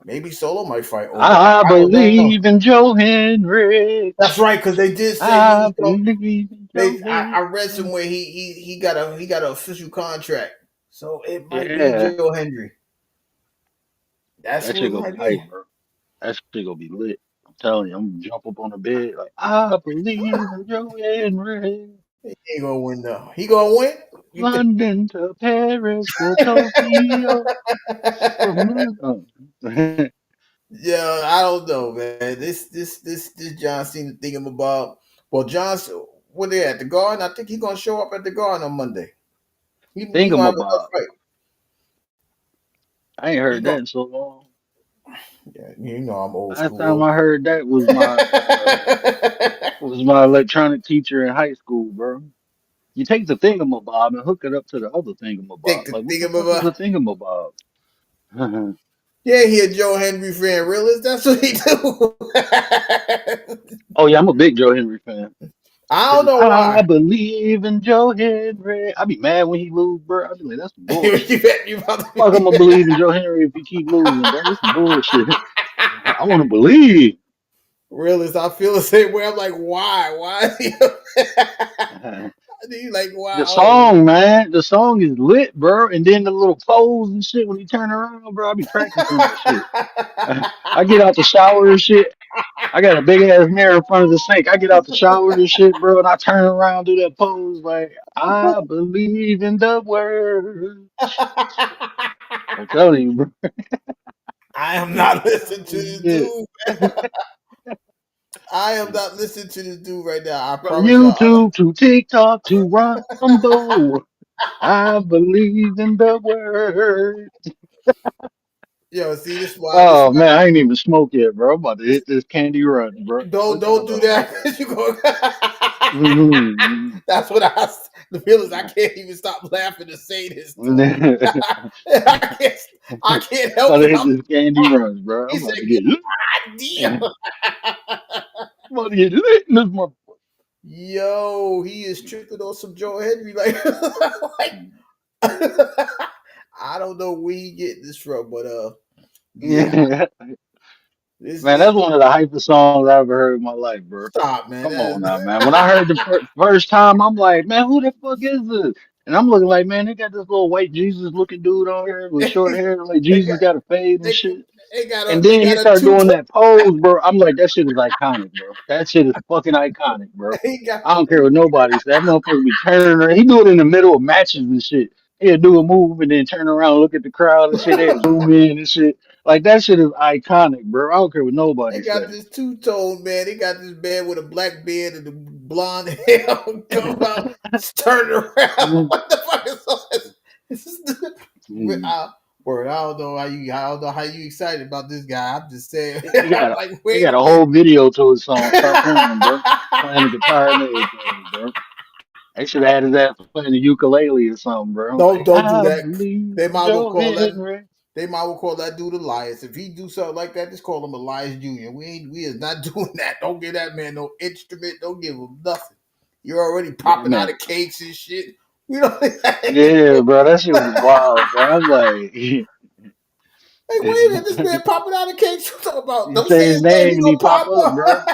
maybe Solo might fight Omos. I I don't know. believe in Joe Hendricks. That's right, because they did say he I was going. believe in Joe I read Hendricks. somewhere he got an official contract, so it might be Yeah, Joe Hendry. That's that who it shit gonna be might be. hype, bro. That shit gonna be lit. I'm telling you, I'm gonna jump up on the bed like I believe in Joe Hendricks. He ain't gonna win though. He gonna win? You think? London to Paris to Tokyo from Yeah, I don't know, man. This John Cena thingamabob. Well, John, where they at the Garden? I think he's gonna show up at the Garden on Monday. He gonna have another Thingamabob. fight. I ain't He heard that gonna. in so long. Yeah, you know I'm old Last time school. I heard that was my electronic teacher in high school, bro. You take the thingamabob and hook it up to the other thingamabob. Think the Like, what the fuck is a thingamabob. thingamabob? Yeah, he a Joe Henry fan, realist. That's what he do. Oh yeah, I'm a big Joe Henry fan. I don't Cause know I why. believe in Joe Henry. I be mad when he lose, bro. I be like, that's some you bullshit. bet you about to Fuck, I'm be. gonna believe in Joe Henry if he keep losing, bro. This some bullshit. I want to believe. Realist, I feel the same way. I'm like, why? Why? You like, The wow. song, man, the song is lit, bro. And then the little pose and shit when he turn around, bro. I be practicing that shit. I get out the shower and shit. I got a big ass mirror in front of the sink. I get out the shower and shit, bro, and I turn around, do that pose like I believe in the word. I'm telling you, bro. I am not listening to this Yeah. dude. I am not listening to this dude right now. I From promise y'all. YouTube to TikTok to Rumble, I believe in the word. Yo, see this why this Oh why man, I ain't even smoked yet, bro. I'm about to hit this candy run, bro. don't What y'all don't do talking that. about? You go. Mm-hmm. That's what the feelings. I can't even stop laughing to say this, dude. I can't. I can't help About to it. hit this candy runs, bro. He I'm said, about to get "God damn." I'm about to get lit in this motherfucker. Yo, he is tripping on some Joe Henry. Like, like I don't know where he getting this from, but yeah, Yeah. this Man, is that's one of the hypest songs I've ever heard in my life, bro. stop, man. Come That on now, man. When I heard the first time, I'm like, man, who the fuck is this? And I'm looking like, man, they got this little white Jesus looking dude on here with is, short hair, like they Jesus got got a fade and they, shit. they got And a they then he got a started two doing tone. that pose, bro. I'm like, that shit is iconic, bro. That shit is fucking iconic, bro. He got I don't care what nobody says. That motherfucker be turning around. He do it in the middle of matches and shit. He'll do a move and then turn around, look at the crowd and shit. They zoom in and shit. Like that shit is iconic, bro. I don't care what they nobody got say. this two tone man. They got this man with a black beard and the blonde hair come out, turn around. What the fuck is all this? This is Mm. word. I don't know how you. I don't know how you excited about this guy. I'm just saying. He got I'm a like, he wait got a a minute. whole video to his song. Stop playing, bro. Playing the guitar and everything, bro. They should have had his ass playing the ukulele or something, bro. Don't Like, don't do I that. believe They in might well Joe call that. Henry. They might well call that dude Elias. If he do something like that, just call him Elias Jr. We is not doing that. Don't give that man no instrument. Don't give him nothing. You're already Yeah, popping out man. of cakes and shit. We don't like, Yeah, bro. That shit was wild, bro. I'm like, you wait a minute, this man popping out of cakes. You talking about? Don't say say his his name, name he and he gonna pop pop up, bro. up.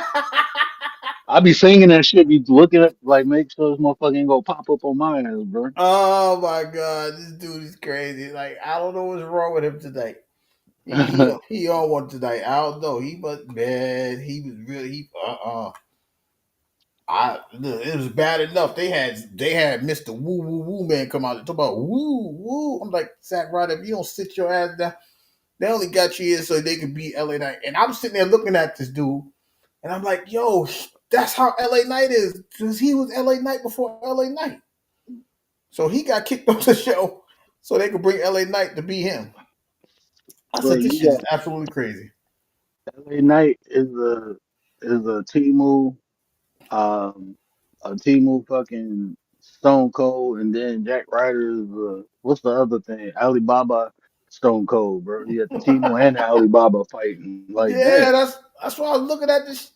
I be singing that shit, be looking up, like, make sure this motherfucker ain't gonna pop up on my ass, bro. Oh my god, this dude is crazy. Like I don't know what's wrong with him tonight. He on one tonight. I don't know. He was man. He was really it was bad enough. They had Mr. Woo Woo Woo man come out and talk about woo woo. I'm like, Zack Ryder, if you don't sit your ass down, they only got you here so they could beat LA Knight. And I'm sitting there looking at this dude, and I'm like, yo, that's how LA Knight is. Because he was LA Knight before LA Knight. So he got kicked off the show so they could bring LA Knight to be him. I Bro, said, this you shit got is absolutely crazy. LA Knight is a um a Timu fucking Stone Cold, and then Jack Ryder is what's the other thing? Alibaba Stone Cold, bro. You got the Timu and the Alibaba fighting. Like, Yeah, damn. that's why I was looking at this.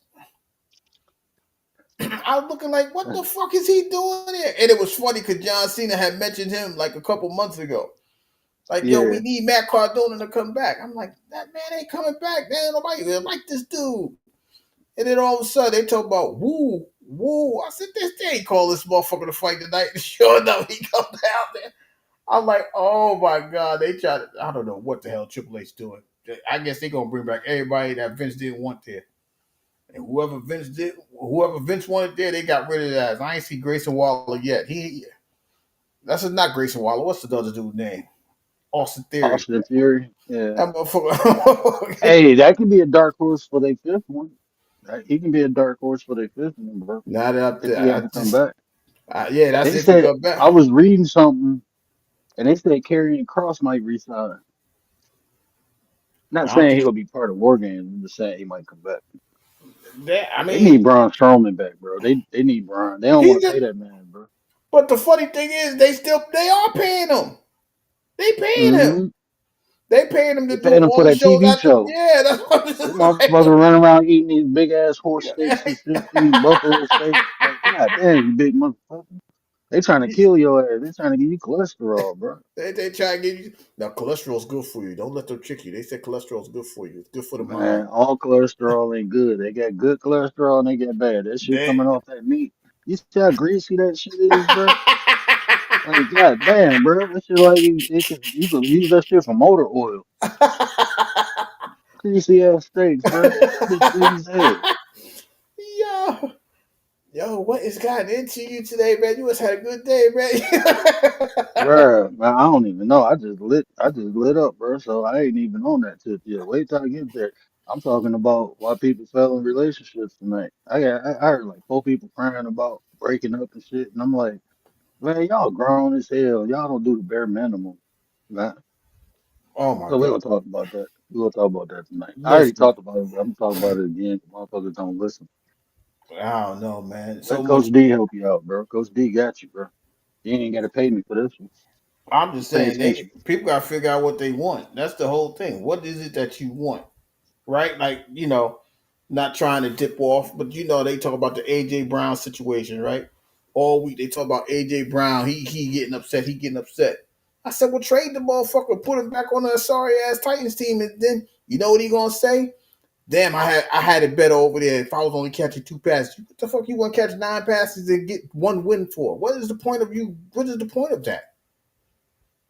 I was looking like, what the fuck is he doing here? And it was funny because John Cena had mentioned him like a couple months ago. Like, yo, we Yeah, need Matt Cardona to come back. I'm like, that man ain't coming back. Man, nobody really like this dude. And then all of a sudden they talk about woo, woo. I said, they ain't call this motherfucker to fight tonight. And sure enough, he comes down there. I'm like, oh my God. They try to, I don't know what the hell Triple H doing. I guess they gonna bring back everybody that Vince didn't want there. And whoever Vince wanted there, they got rid of that. I ain't see Grayson Waller yet. That's not Grayson Waller. What's the other dude's name? Austin Theory. Austin Fury. Yeah. That motherfucker. Hey, that could be a dark horse for their fifth one. He can be a dark horse for their fifth one, bro. Not up If there. he ever come back. Yeah, that's They if he said come back. I was reading something, and they said Karrion Cross might resign. Not I don't saying think he'll be part of War Games. I'm just saying he might come back. that. I They mean, need Braun Strowman back, bro. They need Braun. They don't he want to just. pay that man, bro. But the funny thing is, they are paying him. They paying him. Hmm. They paying him to They do paid him for all the that shows TV at the. show. Yeah, that's what I'm This just like. motherfucker running around eating these big ass horse steaks and shit, eating buffalo steaks. Like, god damn, you big motherfucker. They trying to kill your ass. They trying to give you cholesterol, bro. They try to give you now. Cholesterol's good for you. Don't let them trick you. They said cholesterol's good for you. It's good for the mind. Man, all cholesterol ain't good. They got good cholesterol and they got bad. That shit They coming off that meat. You see how greasy that shit is, bro? Like, god damn, bro. That shit like you could use that shit for motor oil. Greasy ass steaks, bro. Bitch big as hell. Yo, yo, what is gotten into you today, man? You must have had a good day, man. Bruh, man, I don't even know. I just lit up, bro. So I ain't even on that tip yet. Wait till I get there. I'm talking about why people fell in relationships tonight. I heard like four people crying about breaking up and shit, and I'm like, man, y'all grown as hell. Y'all don't do the bare minimum, man. Oh my So we god. gonna talk about that. We gonna talk about that tonight. I already Listen, talked about it, but I'm gonna talk about it again. Motherfuckers don't listen. I don't know, man. So Let Coach much. D help you out, bro. Coach D got you, bro. You ain't gotta pay me for this one. I'm just Pay saying, attention. they people gotta figure out what they want. That's the whole thing. What is it that you want, right? Like not trying to dip off, but they talk about the AJ Brown situation, right? All week they talk about AJ Brown. He getting upset. He getting upset. I said, well, trade the motherfucker, put him back on a sorry ass Titans team, and then you know what he gonna say? Damn, I had it better over there if I was only catching two passes. What the fuck you want to catch nine passes and get one win for? What is the point of you? What is the point of that?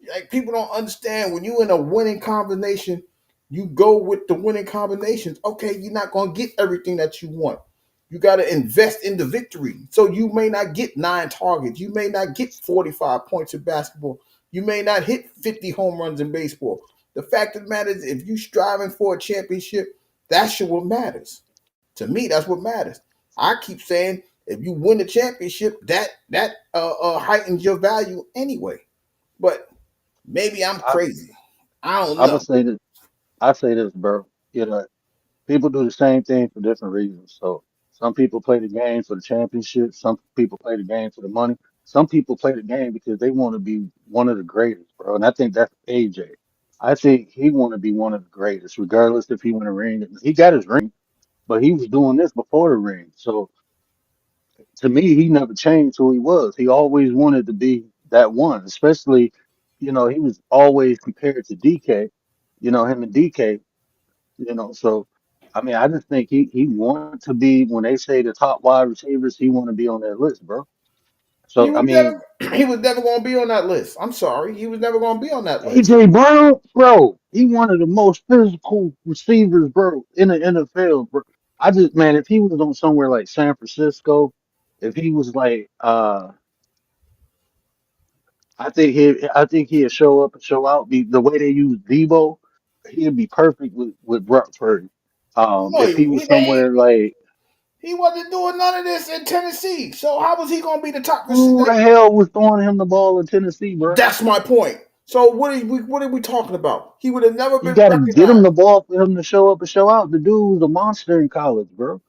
Like people don't understand when you in a winning combination, you go with the winning combinations. Okay, you're not gonna get everything that you want. You got to invest in the victory. So you may not get 9 targets. You may not get 45 points in basketball. You may not hit 50 home runs in baseball. The fact of the matter is, if you striving for a championship, that's what matters. To me, that's what matters. I keep saying, if you win the championship, that heightens your value anyway. But maybe I'm I, crazy. I don't I'm gonna know. say this. I say this, bro. You know, people do the same thing for different reasons. So some people play the game for the championship. Some people play the game for the money. Some people play the game because they want to be one of the greatest, bro. And I think that's AJ. I think he want to be one of the greatest, regardless if he win a ring. He got his ring, but he was doing this before the ring. So to me, he never changed who he was. He always wanted to be that one, especially, he was always compared to DK, him and DK, so I mean, I just think he want to be when they say the top wide receivers, he want to be on that list, bro. He So I was mean, never he was never gonna be on that list. I'm sorry. He was never gonna be on that list. AJ Brown, bro, he one of the most physical receivers, bro, in the NFL, bro. I just man, if he was on somewhere like San Francisco, if he was like I think he'd show up and show out. The way they use Debo, he'd be perfect with Brock Purdy. No, If he was they somewhere like he wasn't doing none of this in Tennessee. So how was he gonna be the top who receiver? the hell was throwing him the ball in Tennessee, bro? That's my point. So what are we talking about? He would have never You been got to get him recognized. the ball for him to show up and show out. The dude was a monster in college, bro.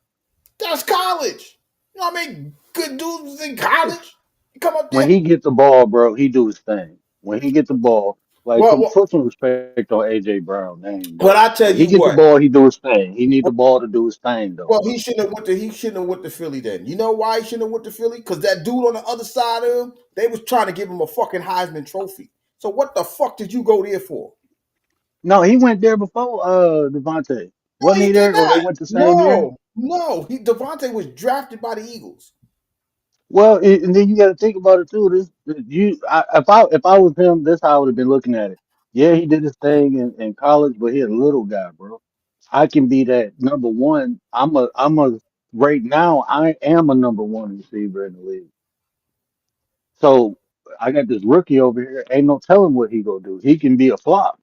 That's college. You know what I mean? Good dudes in college. You come up When there. he get the ball, bro, he do his thing. When he get the ball, like Well, well, put some respect on AJ Brown name, bro. well, I When tell he you get the what. ball, he do his thing. He need the ball to do his thing, though, Well, bro. he shouldn't have went to Philly then. You know why he shouldn't have went to Philly? Because that dude on the other side of him, they was trying to give him a fucking Heisman Trophy. So what the fuck did you go there for? No, he went there before Devontae. No, Wasn't he he did there? Or they not. went the same year? No. He Devontae was drafted by the Eagles. Well, and then you got to think about it too. If I was him, this how I would have been looking at it. Yeah, he did his thing in college, but he a little guy, bro. I can be that number one. I'm a right now. I am a number one receiver in the league. So I got this rookie over here. Ain't no telling what he gonna do. He can be a flop.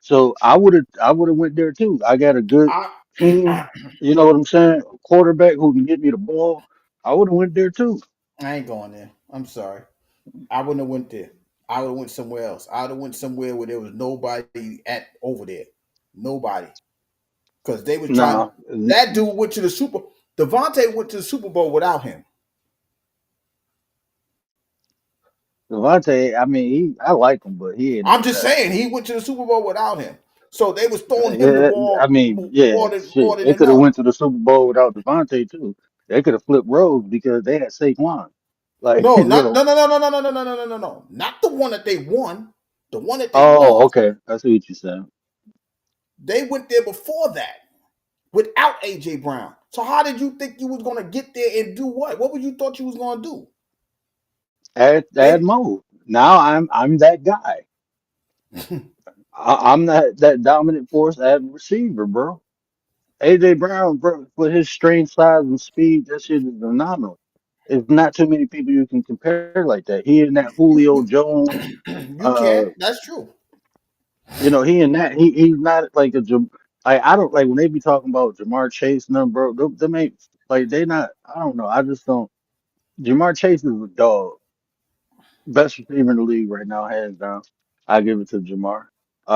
So I would have went there too. I got a good I team. You know what I'm saying? A quarterback who can get me the ball. I would have went there too. I ain't going there. I'm sorry. I wouldn't have went there. I would have went somewhere else. I would have went somewhere where there was nobody at over there. Nobody. Because they was trying to Nah, that dude went to the Super Devontae went to the Super Bowl without him. Devontae. I mean, I like him, but he ain't I'm no just Patrick. saying he went to the Super Bowl without him. So they was throwing him the Yeah, I ball mean, yeah, more shit. than They could have enough. went to the Super Bowl without Devontae too. They could have flipped roles because they had Saquon. Like, No, not no no no no no no no no no no no no. Not the one that they won. The one that they oh, lost. okay. I see what you're saying. They went there before that. without AJ Brown. So how did you think you was gonna get there and do what? What would you thought you was gonna do? Add They Mo. Now I'm that guy. I'm that dominant force at receiver, bro. AJ Brown, bro, with his strength, size, and speed, that shit is phenomenal. It's not too many people you can compare like that. He and that Julio Jones, you uh, can. That's true. he and that he's not like I don't like when they be talking about Jamar Chase and them, bro. Them ain't like they not. I don't know. I just don't. Jamar Chase is a dog. Best receiver in the league right now, hands down. I give it to Jamar.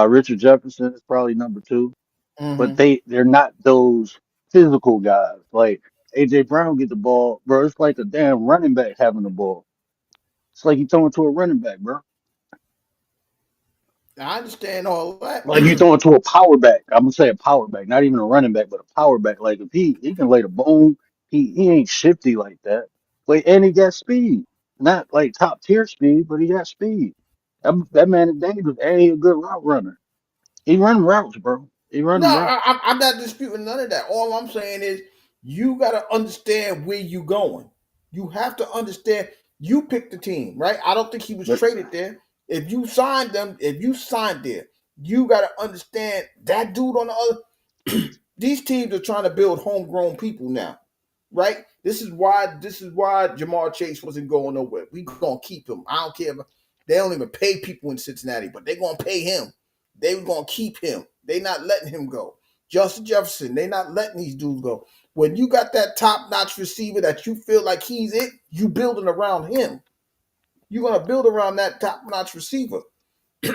Richard Jefferson is probably number two, but Hmm. they're not those physical guys. Like AJ Brown get the ball, bro. It's like a damn running back having the ball. It's like you throwing to a running back, bro. I understand all that. Like you throwing to a power back. I'm gonna say a power back, not even a running back, but a power back. Like if he can lay the bone, he ain't shifty like that. But and he got speed, not like top tier speed, but he got speed. That man is dangerous, and he a good route runner. He run routes, bro. He No, running routes. I'm not disputing none of that. All I'm saying is you got to understand where you going. You have to understand. You picked the team, right? I don't think he was But traded there. If you signed them, if you signed there, you got to understand that dude on the other. These teams are trying to build homegrown people now, right? This is why Jamar Chase wasn't going nowhere. We gonna keep him. I don't care. They don't even pay people in Cincinnati, but they gonna pay him. They were gonna keep him. They not letting him go. Justin Jefferson, they not letting these dudes go. When you got that top notch receiver that you feel like he's it, you building around him. You're gonna build around that top notch receiver.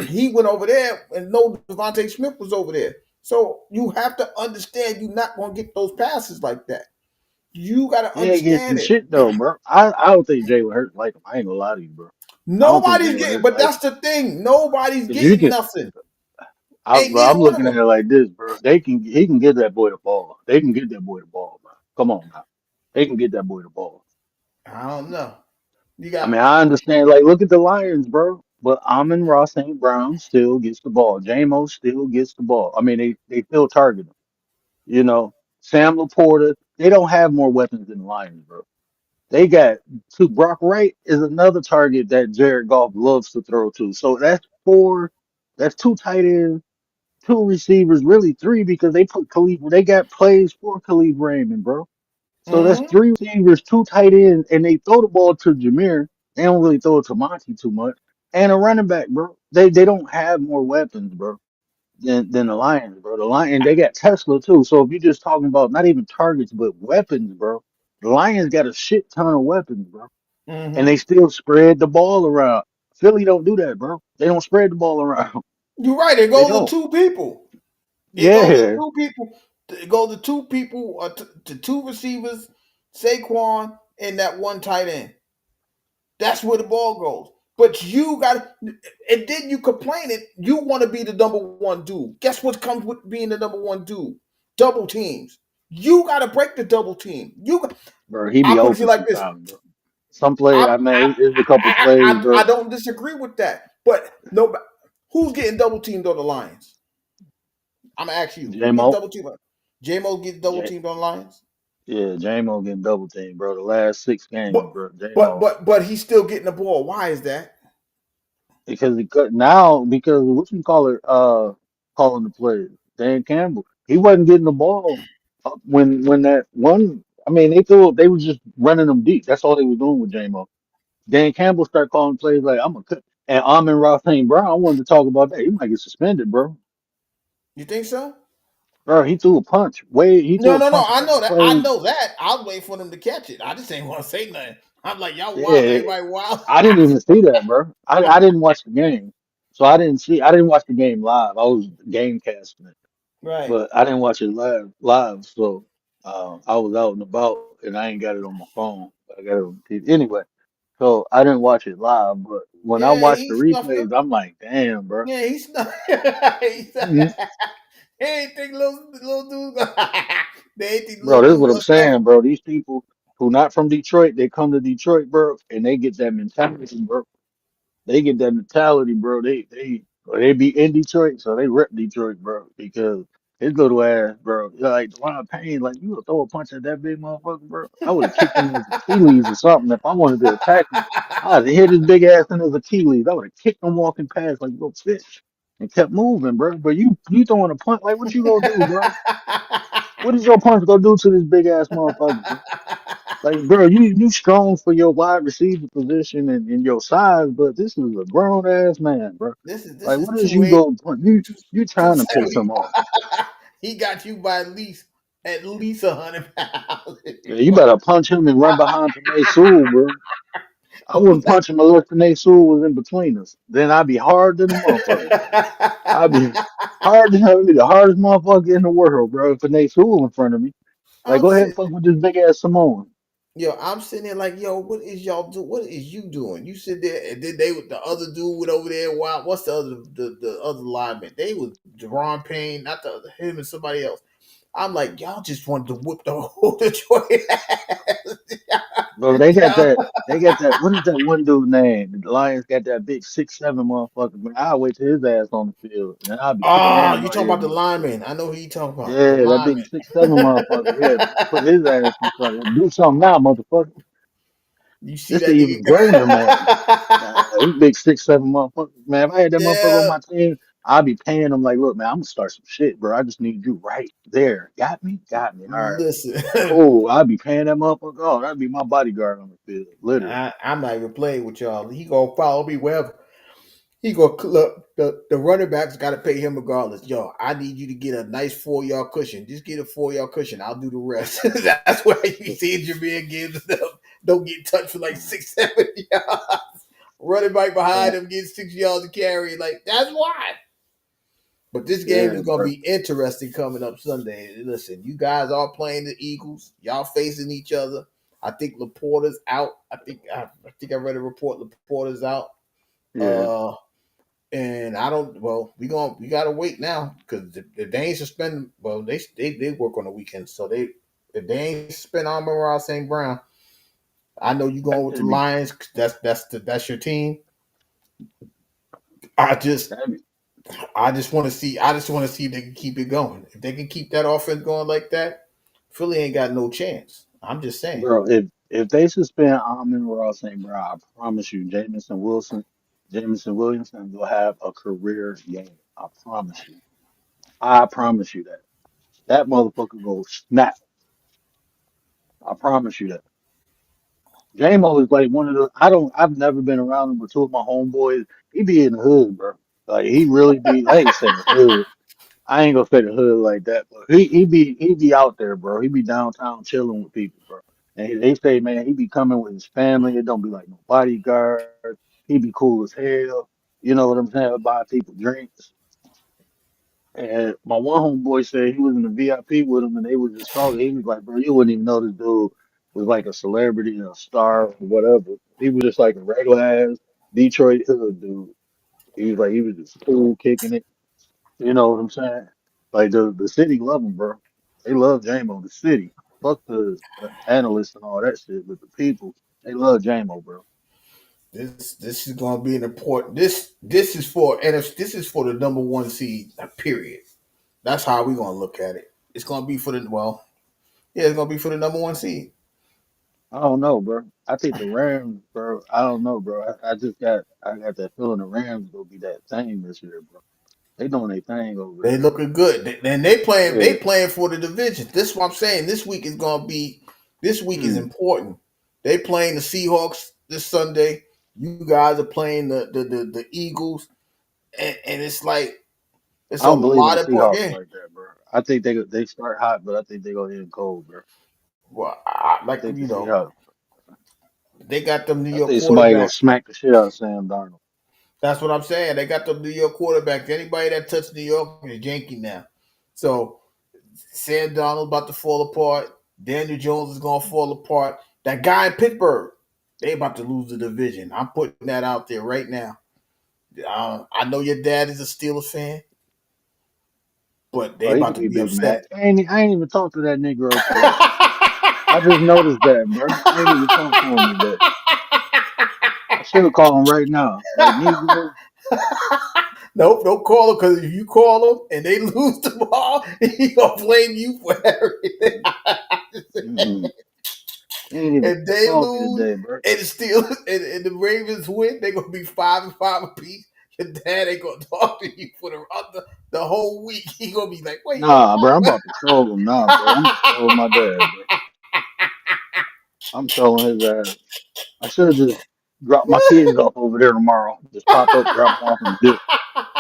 He went over there and no Devontae Smith was over there. So you have to understand you're not gonna get those passes like that. You got to he ain't getting understand it. shit though, bro. I don't think Jalen Hurts like him. I ain't gonna lie to you, bro. I don't think Nobody's Jalen getting, Hurts but like that's him. the thing. Nobody's Cause you getting can, nothing. Ain't bro, neither I'm one of looking at them. it like this, bro. He can get that boy the ball. They can get that boy the ball, bro. Come on now, they can get that boy the ball. I don't know. You I got mean, I understand. Like, look at the Lions, bro. But Amon Ross St. Brown still gets the ball. J-Mo still gets the ball. I mean, they still target him. You know, Sam Laporta. They don't have more weapons than the Lions, bro. They got two. Brock Wright is another target that Jared Goff loves to throw to. So that's four. That's two tight ends, two receivers, really three because they put Khalif. They got plays for Khalif Raymond, bro. So that's mm-hmm, three receivers, two tight ends, and they throw the ball to Jameer. They don't really throw it to Monty too much. And a running back, bro. They don't have more weapons, bro, than the Lions, bro. The Lions they got Tesla too. So if you're just talking about not even targets but weapons, bro, the Lions got a shit ton of weapons, bro. And they mm-hmm. still spread the ball around. Philly don't do that, bro. They don't spread the ball around. You're right. It They goes to don't. two people. It goes to Yeah, two people. It goes to two people, to two receivers, Saquon, and that one tight end. That's where the ball goes. But you got, and then you complaining, you want to be the number one dude. Guess what comes with being the number one dude? Double teams. You got to break the double team. bro. He I be put it to you open like this. sometimes, bro. Some play, I mean, there's a couple plays, I bro. don't disagree with that. But no, who's getting double teamed on the Lions? I'm gonna ask you, who gets J-Mo, double teamed? J Mo gets double J, teamed on the Lions, yeah, J-Mo getting double teamed, bro. The last six but games, bro. J-Mo. he's still getting the ball. Why is that? Because he cut now because what you call it, calling the plays. Dan Campbell. He wasn't getting the ball when that one. I mean, they was just running them deep. That's all they was doing with J-Mo. Dan Campbell started calling plays like I'm a cut. And Amon Ross St. Brown, I wanted to talk about that. He might get suspended, bro. You think so? Bro, he threw a punch. Way he threw No, a no, no. punch a I couple know that. I plays. know that. I'll wait for them to catch it. I just ain't want to say nothing. I'm like, y'all wild. Yeah, Everybody wild. I didn't even see that, bro. I didn't watch the game, so I didn't watch the game live. I was game casting it, Right. but I didn't watch it live. So I was out and about, and I ain't got it on my phone. But I got it on TV anyway. So I didn't watch it live, but when I Yeah, watched the he snuffed replays, him. I'm like, damn, bro. Yeah, he snuffed. Mhm. He ain't think little dude. They ain't think Bro, little this is dude what I'm gonna stuff saying, him. bro. These people who not from Detroit, they come to Detroit, bro, and they get that mentality, bro. They get that mentality, bro. They be in Detroit, so they rep Detroit, bro, because His little ass, bro. Like Devon Payne, like you would throw a punch at that big motherfucker, bro. I would have kicked him in his Achilles or something. If I wanted to attack him, I'd have hit his big ass in his Achilles. I would have kicked him walking past like little bitch and kept moving, bro. But you throwing a punch, like what you gonna do, bro? What is your punch gonna do to this big ass motherfucker, bro? Like, bro, you strong for your wide receiver position and your size, but this is a grown ass man, bro. This Like, is what is two you eight going you two trying to piss seventy. him off? He got you by at least 100 pounds. Yeah, you better punch him and run behind Panay Sewell, bro. I wouldn't punch him unless Panay Sewell was in between us. Then I'd be hard than a motherfucker. I'd be hard than I'd be the hardest motherfucker in the world, bro. If Panay Sewell in front of me, like, I'm go ahead and sitting, fuck with this big ass Samoan. I'm sitting there like, yo, what is y'all do? What is you doing? You sit there, and then the other dude went over there. Wow, what's the other lineman? They was Deron Payne, not him and somebody else. I'm like, y'all just wanted to whip the whole Detroit ass. Bro, they got Y'all- that. They got that. What is that one dude name? The Lions got that big 6'7" motherfucker. Man, I'll wait till his ass on the field, and I'll be kicking Oh, you everybody talking in about the the motherfucker. lineman? I know who you talking about. The Yeah, that big lineman. 6'7" motherfucker. Yeah, put his ass in front of him. Do something now, motherfucker. You see This the that even nigga? groaner man. Nah, he big 6'7" motherfucker. Man, if I had that motherfucker on Yeah. my team, I'd be paying him like, look, man, I'm gonna start some shit, bro. I just need you right there. Got me? Got me. All right. Listen, Cool. I'd be paying that motherfucker. Oh, that'd be my bodyguard on the field, literally. I'm not even playing with y'all. He gonna follow me wherever. He gonna look. The running backs got to pay him regardless. Yo, I need you to get a nice 4 yard cushion. Just get a 4 yard cushion. I'll do the rest. That's why you see Jameer Gibbs don't get touched for like 6, 7 yards. Running back behind Man, him gets 6 yards to carry. Like that's why. But this game yeah, is going to bro. be interesting coming up Sunday. Listen, you guys are playing the Eagles. Y'all facing each other. I think Laporta's out. I think I read a report. Laporta's out. Yeah. Uh, and I don't. Well, we gotta wait now because if they ain't suspend, well, they work on the weekend, so if they ain't suspend Amon-Ra St. Brown, I know you going with the That'd be, Lions. That's your team. I just that'd be, I just want to see. I just want to see if they can keep it going. If they can keep that offense going like that, Philly ain't got no chance. I'm just saying. bro, if they suspend Amon Ross St. Brown, I promise you, Jamison Williamson will have a career game. I promise you. I promise you that. That motherfucker go snap. I promise you that. J-Mo is like one of the I've never been around him, but two of my homeboys, he be in the hood, bro. Like he really be I ain't saying the hood. I ain't gonna say the hood like that, but he be out there, bro. He be downtown chilling with people, bro. And they say, man, he be coming with his family. It don't be like no bodyguard. He be cool as hell. You know what I'm saying? Buy people drinks. And my one homeboy said he was in the VIP with him, and they was just talking. He was like, bro, you wouldn't even know this dude was like a celebrity, a star, or whatever. He was just like a regular ass Detroit hood dude. He was just cool, kicking it. You know what I'm saying? Like the city love him, bro. They love J-Mo, the city. Fuck the analysts and all that shit, but the people, they love J-Mo, bro. This is going to be an important. This is for NFC. This is for the number one seed. Period. That's how we're going to look at it. It's going to be for the yeah. It's going to be for the number one seed. I don't know, bro. I think the Rams, bro. I don't know, bro. I got that feeling the Rams gonna be that thing this year, bro. They doing their thing over They there. looking good. And they playing. Yeah. They playing for the division. This is what I'm saying. This week is going to be. This week is Hmm. important. They playing the Seahawks this Sunday. You guys are playing the Eagles, and it's like it's I a don't believe in lot the of important Seahawks game. like that, bro. I think they start hot, but I think they gonna end cold, bro. Well, I like think the Seahawks. they got them New I York think somebody gonna quarterback. smack the shit out of Sam Darnold. That's what I'm saying. They got them New York quarterbacks. Anybody that touched New York is Yankee now. So Sam Donald about to fall apart. Daniel Jones is gonna fall apart. That guy in Pittsburgh, they about to lose the division. I'm putting that out there right now. I know your dad is a Steelers fan, but they Oh, he about could to be be Big Mac. upset. I ain't even talked to that Negro today. I just noticed that, bro. I ain't even talked to him today. I should have called him right now. Like Negro. Nope, don't call them because if you call them and they lose the ball, he gonna blame you for everything. Mm-mm. You ain't even If they salty lose today, bro. and still and the Ravens win, they gonna be 5-5 apiece. Your dad ain't gonna talk to you for the whole week. He gonna be like, "What you gonna Nah, bro. I'm talk about to troll him. Nah, bro. I'm gonna troll my dad, bro. I'm trolling his ass. I should have just dropped my kids off over there tomorrow. Just pop up, drop them off, and dip.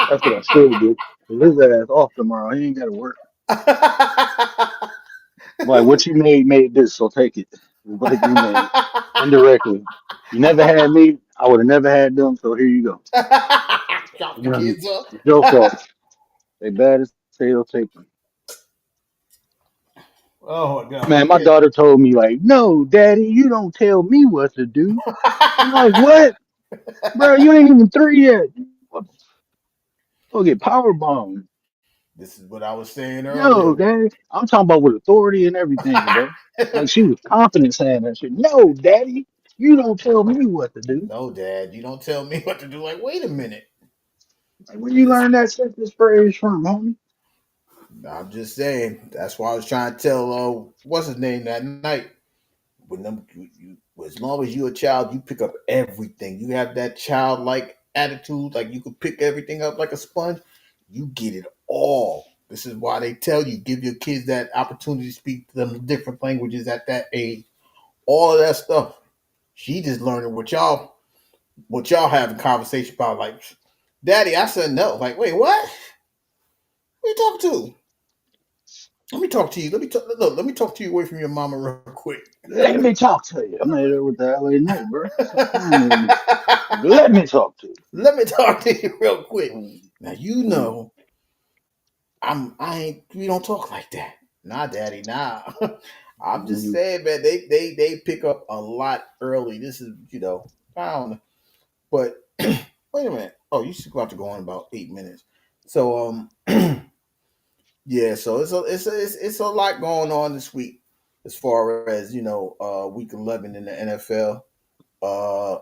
That's what I should do. 'Cause his ass off tomorrow. He ain't got to work. about?" Like what you made this, so take it. It's like you made indirectly. You never had me. I would have never had them. So here you go. Drop the You know, kids up. it's your fault. They bad as hell. Take them. Oh my god. Man, my daughter told me like, "No, Daddy, you don't tell me what to do." I'm like, "What, bro? You ain't even three yet. What? Go get power bombed." This is what I was saying No, earlier. Daddy. I'm talking about with authority and everything, bro. Like she was confident saying that shit. No, Daddy, you don't tell me what to do. No, Dad, you don't tell me what to do. Like, wait a minute. Like, where you This, learn that sentence phrase from, homie? I'm just saying. That's why I was trying to tell what's his name that night. When as long as you're a child, you pick up everything. You have that childlike attitude, like you can pick everything up like a sponge. You get it all. This is why they tell you give your kids that opportunity to speak them different languages at that age. All of that stuff. She just learning what y'all having conversation about. Like, Daddy, I said no. Like, wait, what? Who you talking to? Let me talk to you. Let me talk to you away from your mama real quick. Let me talk to you. I'm not here with the LA Night, bro. Stop playing with me. Let me talk to Let me talk to you real quick. you. Now you Mm, know I ain't we don't talk like that. Nah, Daddy, nah. I'm just mm. saying, man, they pick up a lot early. This is, I don't know. But wait a minute. Oh, you should about to go on about 8 minutes. So yeah, so it's a lot going on this week as far as, week 11 in the NFL. Uh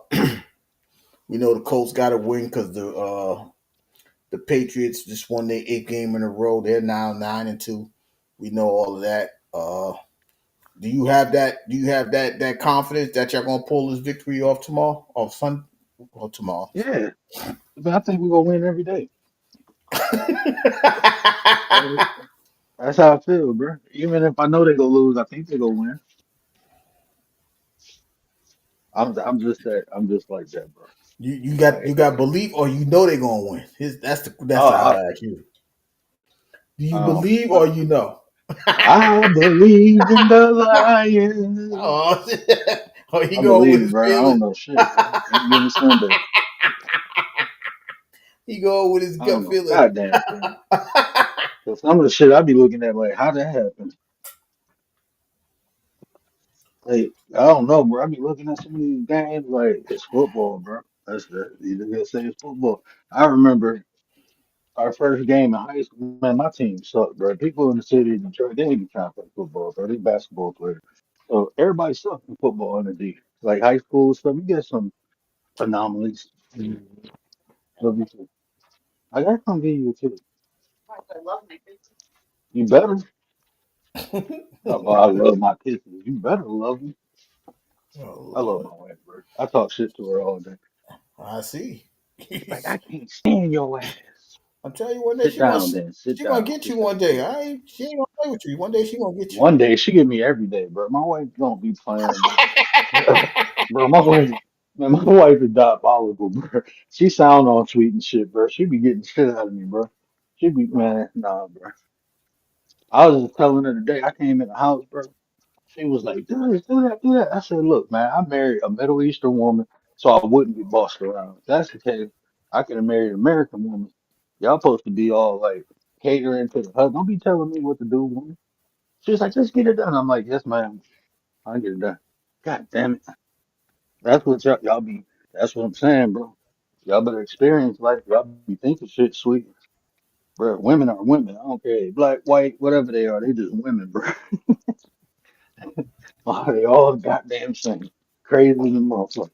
we know the Colts got to win because the Patriots just won their eighth game in a row. They're now 9-2. We know all of that. Do you have that? Do you have that confidence that you're gonna pull this victory off tomorrow? Or Sun? Or tomorrow? Yeah, but I think we're gonna win every day. That's that's how I feel, bro. Even if I know they gonna lose, I think they gonna win. I'm just like that, bro. you got Like, belief, or you know they're gonna win. That's how oh, I ask you. Do you um, believe or I, you know? I believe in the lion. Oh, oh, he I going with believe, his bro. I feelings. don't know shit, bro. Any given Sunday, He going with his I don't gut know feeling. goddamn thing. So some of the shit I be looking at like, how that happen? Like, I don't know, bro. I be looking at some of these games like it's football, bro. That's the you just gotta say it's football. I remember our first game in high school, man, my team sucked, bro. People in the city of Detroit, they ain't even trying to play football, bro. They basketball players. So everybody sucked in football in the D. Like high school stuff, you get some anomalies. Love you too. I gotta come get you too. You better. Oh, I love my kisses. You better love me. Oh I love Lord, my wife, bro. I talk shit to her all day. I see. She's like, I can't stand your ass. I'm telling you, one day Sit down then. Sit she gonna down. get Sit you down. one day. She ain't gonna play with you. One day she gonna get you. One day she get me every day, bro. My wife don't be playing, bro. Bro, my wife, man, my wife is diabolical, bro. She sound on sweet and shit, bro. She be getting shit out of me, bro. She be, man, nah, bro. I was just telling her today, I came in the house, bro. She was like, do this, do that, do that. I said, look, man, I married a Middle Eastern woman, so I wouldn't be bossed around. If that's the case, I could have married an American woman. Y'all supposed to be all like catering to the husband. Don't be telling me what to do, woman. She was like, just get it done. I'm like, yes, ma'am. I'll get it done. God damn it. That's what y'all be. That's what I'm saying, bro. Y'all better experience life. Y'all be thinking shit sweet, bro. Women are women. I don't care, black, white, whatever they are. They just women, bro. Oh, they all goddamn same. Crazy as a motherfucker.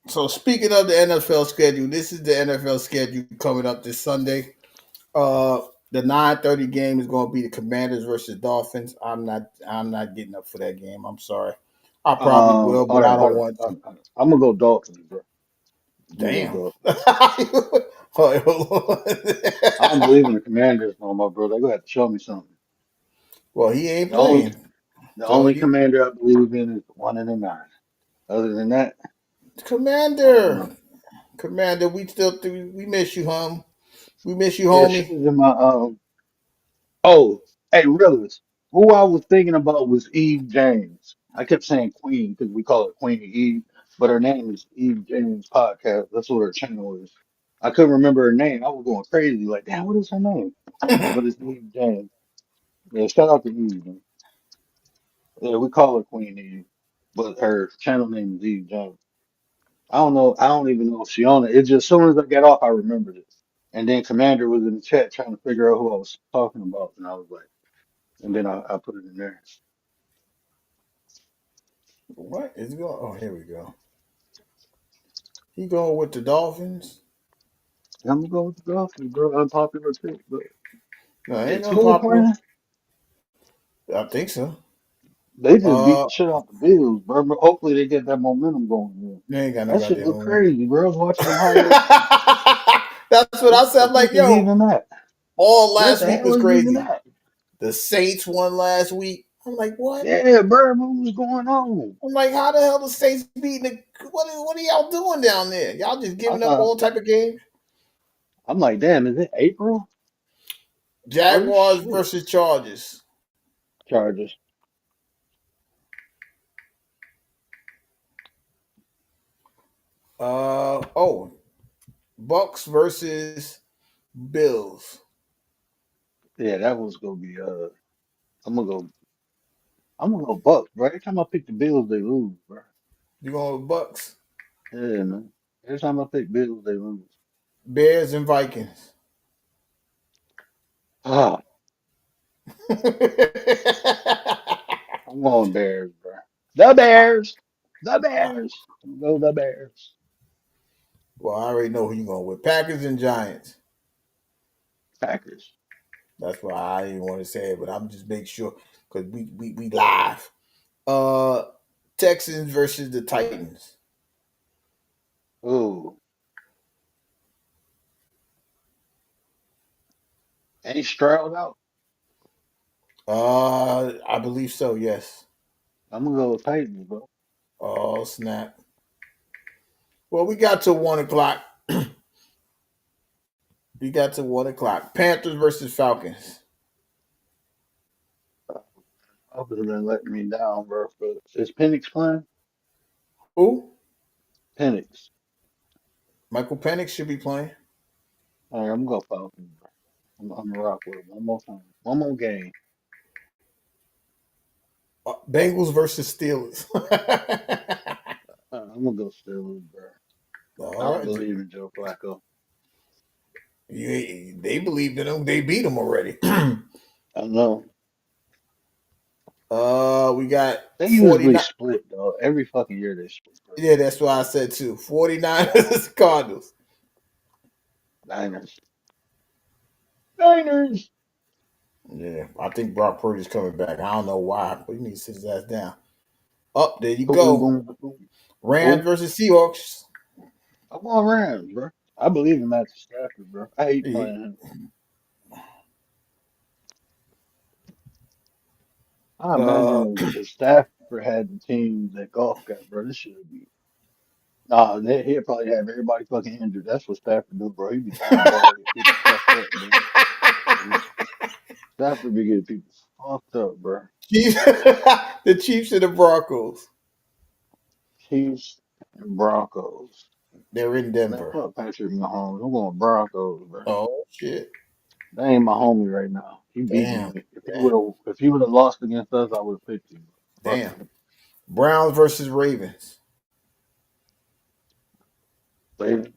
So speaking of the NFL schedule, this is the NFL schedule coming up this Sunday. Uh, the 9:30 game is going to be the Commanders versus Dolphins. I'm not getting up for that game. I'm sorry. I probably will, All but I right, don't hold want to. on. I'm gonna go Dolphins, bro. I'm gonna Damn. go Dolphins. Hold on. I don't believe in the Commanders no more, bro. They gonna have to show me something. Well, he ain't The only playing. the So only you commander I believe in is the one in the nine. Other than that, I don't Commander. know. Commander, we miss you, We miss you, Yeah, she homie. was in my Oh, hey, Realist. Who I was thinking about was Eve James. I kept saying Queen because we call her Queen Eve, but her name is Eve James Podcast. That's what her channel is. I couldn't remember her name. I was going crazy, like, damn, what is her name? But it's Eve James. Yeah, shout out to Eve, man. Yeah, we call her Queen Eve, but her channel name is Eve James. I don't know. I don't even know if she on it. It's just as soon as I got off, I remembered it. And then Commander was in the chat trying to figure out who I was talking about, and I was like, and then I put it in there. What is going? Oh, here we go. He going with the Dolphins. I'm gonna go with the Dolphins, bro. Unpopular pick, but No, they ain't Tua unpopular. playing. I think so. They just beat Uh, the shit out the Bills, bro. But hopefully they get that momentum going. Man. they ain't got no That shit goddamn look momentum. crazy, bro. I was watching them highlights. That's what I What said. the I'm like, fuck is yo, even that? all What last the week hell was is even crazy. that? The Saints won last week. I'm like, what? Yeah, bro. What was going on? I'm like, how the hell the Saints beating the? What are y'all doing down there? Y'all just I giving up thought all type of games. I'm like, damn. Is it April first? Jaguars Shit. versus Chargers. Chargers. Oh, Bucks versus Bills. Yeah, that was gonna be. I'm gonna go. I'm gonna go Bucks, bro. Every time I pick the Bills, they lose, bro. You going with Bucks? Yeah, man. Every time I pick Bills, they lose. Bears and Vikings. Ah, I'm going Bears, bro. The Bears. The Bears. Go the Bears. Well, I already know who you're going with. Packers and Giants. Packers. That's why I didn't want to say it, but I'm just making sure because we live. Uh, Texans versus the Titans. Ooh. Ain't Stroud out? I believe so. Yes. I'm gonna go with Titans, bro. Oh snap. Well, we got to 1 o'clock. We got to 1 o'clock. Panthers versus Falcons. Other than letting me down, bro. But is Penix playing? Who? Penix. Michael Penix should be playing. All right, I'm gonna go Falcons, bro. I'm gonna rock with him one more time. One more game. Bengals versus Steelers. I'm gonna go Steelers, bro. I All don't right. believe in Joe Flacco. They believed in him. They beat him already. I know. We got They usually 49. split, though. Every fucking year they split, bro. Yeah, that's why I said too. 49ers Cardinals. Niners. Niners. Yeah, I think Brock Purdy's coming back. I don't know why, but he needs to sit his ass down. Up there you Boom, go. boom, boom. Rams Who? versus Seahawks. I'm going Rams, bro. I believe in Matthew Stafford, bro. I hate Yeah. playing him. I Uh, imagine if Stafford had the team that Golf got, bro, this should be. Nah, he'd probably have everybody fucking injured. That's what Stafford do, bro. He be throwing the ball, get people fucked up, bro. Stafford be getting people fucked up, bro. Chiefs, the Chiefs and the Broncos. Chiefs and Broncos. They're in Man, Denver. fuck Patrick Mahomes. I'm going Broncos, bro. Oh shit! That ain't my homie right now. He beat Damn, me. damn, If he would have lost against us, I would have picked him. Fuck damn. him. Browns versus Ravens. Later.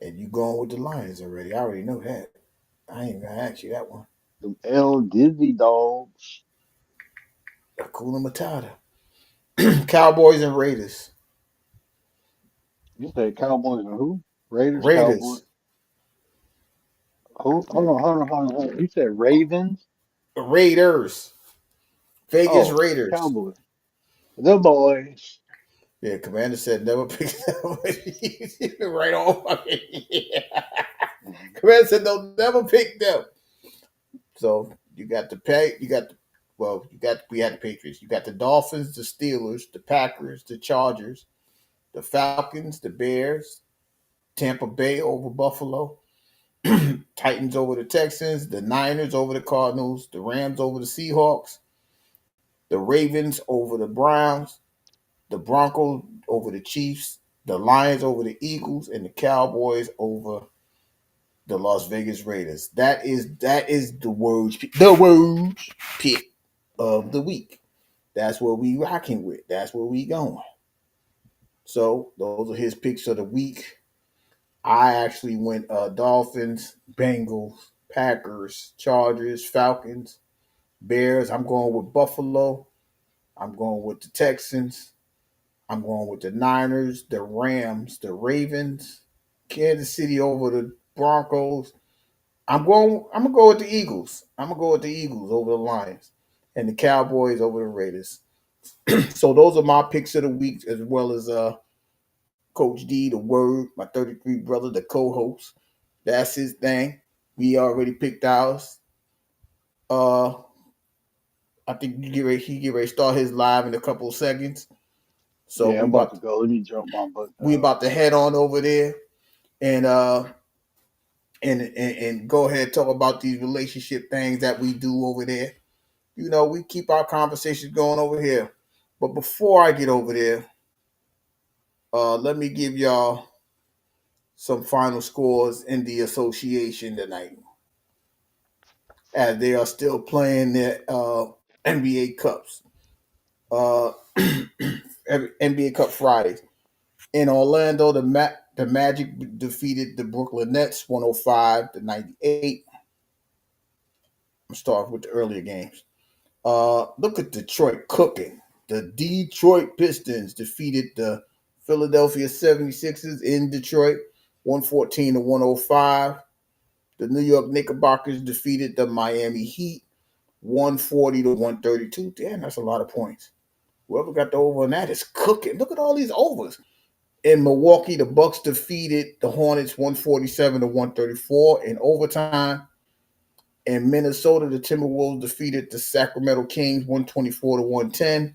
And you going with the Lions already? I already know that. I ain't gonna ask you that one. Them L Dizzy dogs. Hakuna Matata. Cowboys and Raiders. You said Cowboys and who? Raiders, Cowboys. Raiders. Who? Hold on. You said Ravens? Raiders. Vegas Oh, Raiders. Cowboys. The boys. Yeah, Commander said never pick them. Right on. Yeah. Mhm. Commander said they'll never pick them. So you got the pay. We had the Patriots. You got the Dolphins, the Steelers, the Packers, the Chargers, the Falcons, the Bears, Tampa Bay over Buffalo, Titans over the Texans, the Niners over the Cardinals, the Rams over the Seahawks, the Ravens over the Browns, the Broncos over the Chiefs, the Lions over the Eagles, and the Cowboys over the Las Vegas Raiders. That is the word pick of the week. That's what we rocking with. That's where we going. So those are his picks of the week. I actually went Dolphins, Bengals, Packers, Chargers, Falcons, Bears. I'm going with Buffalo. I'm going with the Texans. I'm going with the Niners, the Rams, the Ravens, Kansas City over the Broncos. I'm gonna go with the Eagles. I'm gonna go with the Eagles over the Lions and the Cowboys over the Raiders. So those are my picks of the week, as well as Coach D, the Word, my 33 brother, the co-host. That's his thing. We already picked ours. Uh, I think he get ready to start his live in a couple of seconds. So Yeah, I'm about to go. Let me jump my butt we down. about to head on over there and and go ahead and talk about these relationship things that we do over there. You know, we keep our conversations going over here. But before I get over there, let me give y'all some final scores in the association tonight, as they are still playing their NBA Cups, uh, NBA Cup Fridays. In Orlando, the Magic defeated the Brooklyn Nets 105-98. I'm starting with the earlier games. Look at Detroit cooking. The Detroit Pistons defeated the Philadelphia 76ers in Detroit 114-105. The New York Knickerbockers defeated the Miami Heat 140-132. Damn, that's a lot of points. Whoever got the over on that is cooking. Look at all these overs. In Milwaukee, the Bucks defeated the Hornets 147-134 in overtime. In Minnesota, the Timberwolves defeated the Sacramento Kings 124-110.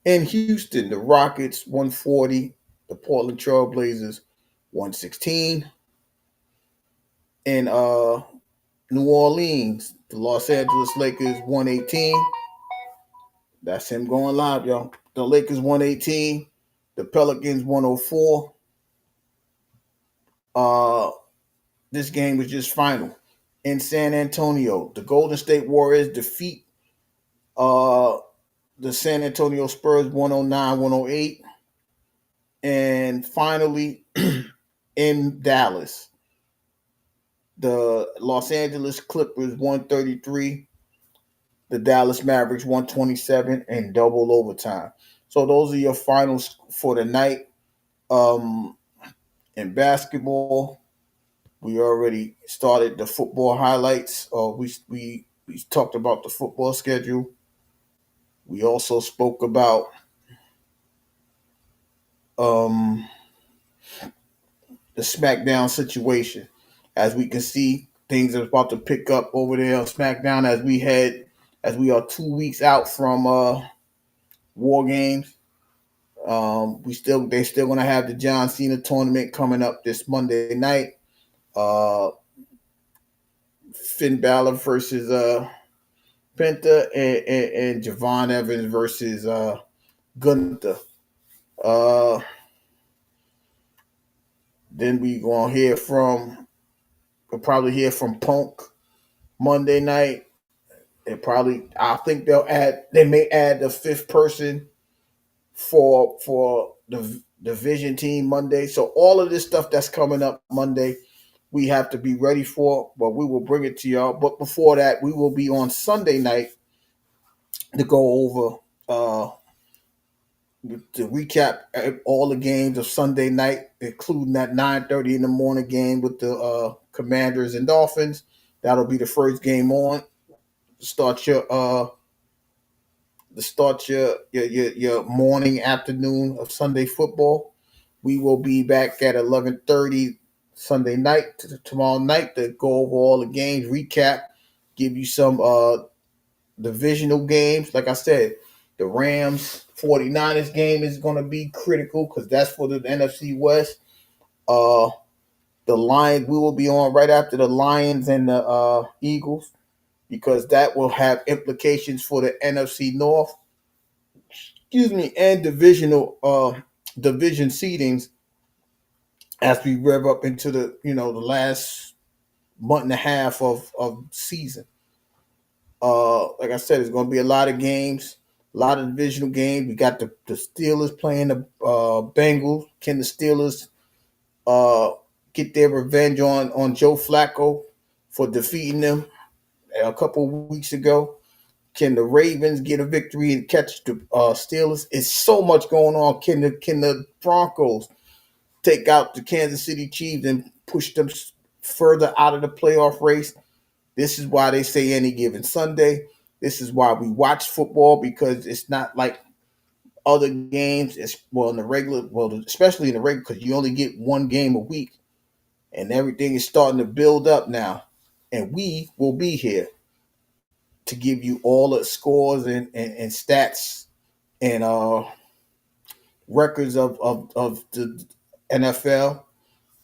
In Houston, the Rockets 140, the Portland Trailblazers 116. In New Orleans, the Los Angeles Lakers 118. That's him going live, y'all. The Lakers 118, the Pelicans 104. Uh, this game was just final. In San Antonio, the Golden State Warriors defeat uh, the San Antonio Spurs 109-108. And finally, in Dallas, the Los Angeles Clippers 133, the Dallas Mavericks 127 in double overtime. So those are your finals for the night. Um, in basketball, we already started the football highlights. We talked about the football schedule. We also spoke about um, the SmackDown situation. As we can see, things are about to pick up over there on SmackDown as we are 2 weeks out from War Games. They're still gonna have the John Cena tournament coming up this Monday night. Uh, Finn Balor versus Penta and Javon Evans versus Gunther. Uh, then we'll probably hear from Punk Monday night. They may add the fifth person for the Vision team Monday. So all of this stuff that's coming up Monday, we have to be ready for, but we will bring it to y'all. But before that, we will be on Sunday night to go over to recap all the games of Sunday night, including that 9:30 in the morning game with the Commanders and Dolphins. That'll be the first game on. Start your your morning afternoon of Sunday football. We will be back at 11:30 Sunday night tomorrow night to go over all the games, recap, give you some divisional games. Like I said, the Rams 49ers game is going to be critical because that's for the NFC West. Uh, the Lions, we will be on right after the Lions and the Eagles because that will have implications for the NFC North. Excuse me, and divisional division seedings as we rev up into the last month and a half of season. Like I said, it's going to be a lot of games, a lot of divisional games. We got the Steelers playing the Bengals. Can the Steelers uh, get their revenge on Joe Flacco for defeating them a couple of weeks ago? Can the Ravens get a victory and catch the Steelers? It's so much going on. Can the Broncos take out the Kansas City Chiefs and push them further out of the playoff race? This is why they say any given Sunday. This is why we watch football because it's not like other games. It's in the regular, especially in the regular, because you only get one game a week, and everything is starting to build up now. And we will be here to give you all the scores and stats and records of the NFL.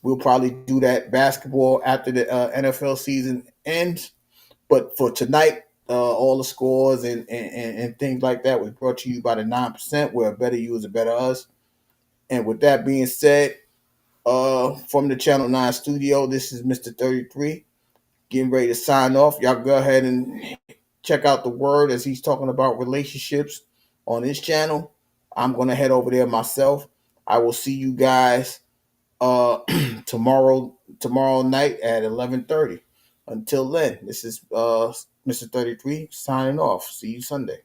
We'll probably do that basketball after the NFL season ends. But for tonight, all the scores and things like that was brought to you by the 9%, where a better you is a better us. And with that being said, from the Channel 9 studio, this is Mr. 33 getting ready to sign off. Y'all go ahead and check out the word as he's talking about relationships on his channel. I'm going to head over there myself. I will see you guys tomorrow night at 11:30. Until then, this is Mr. 33 signing off. See you Sunday.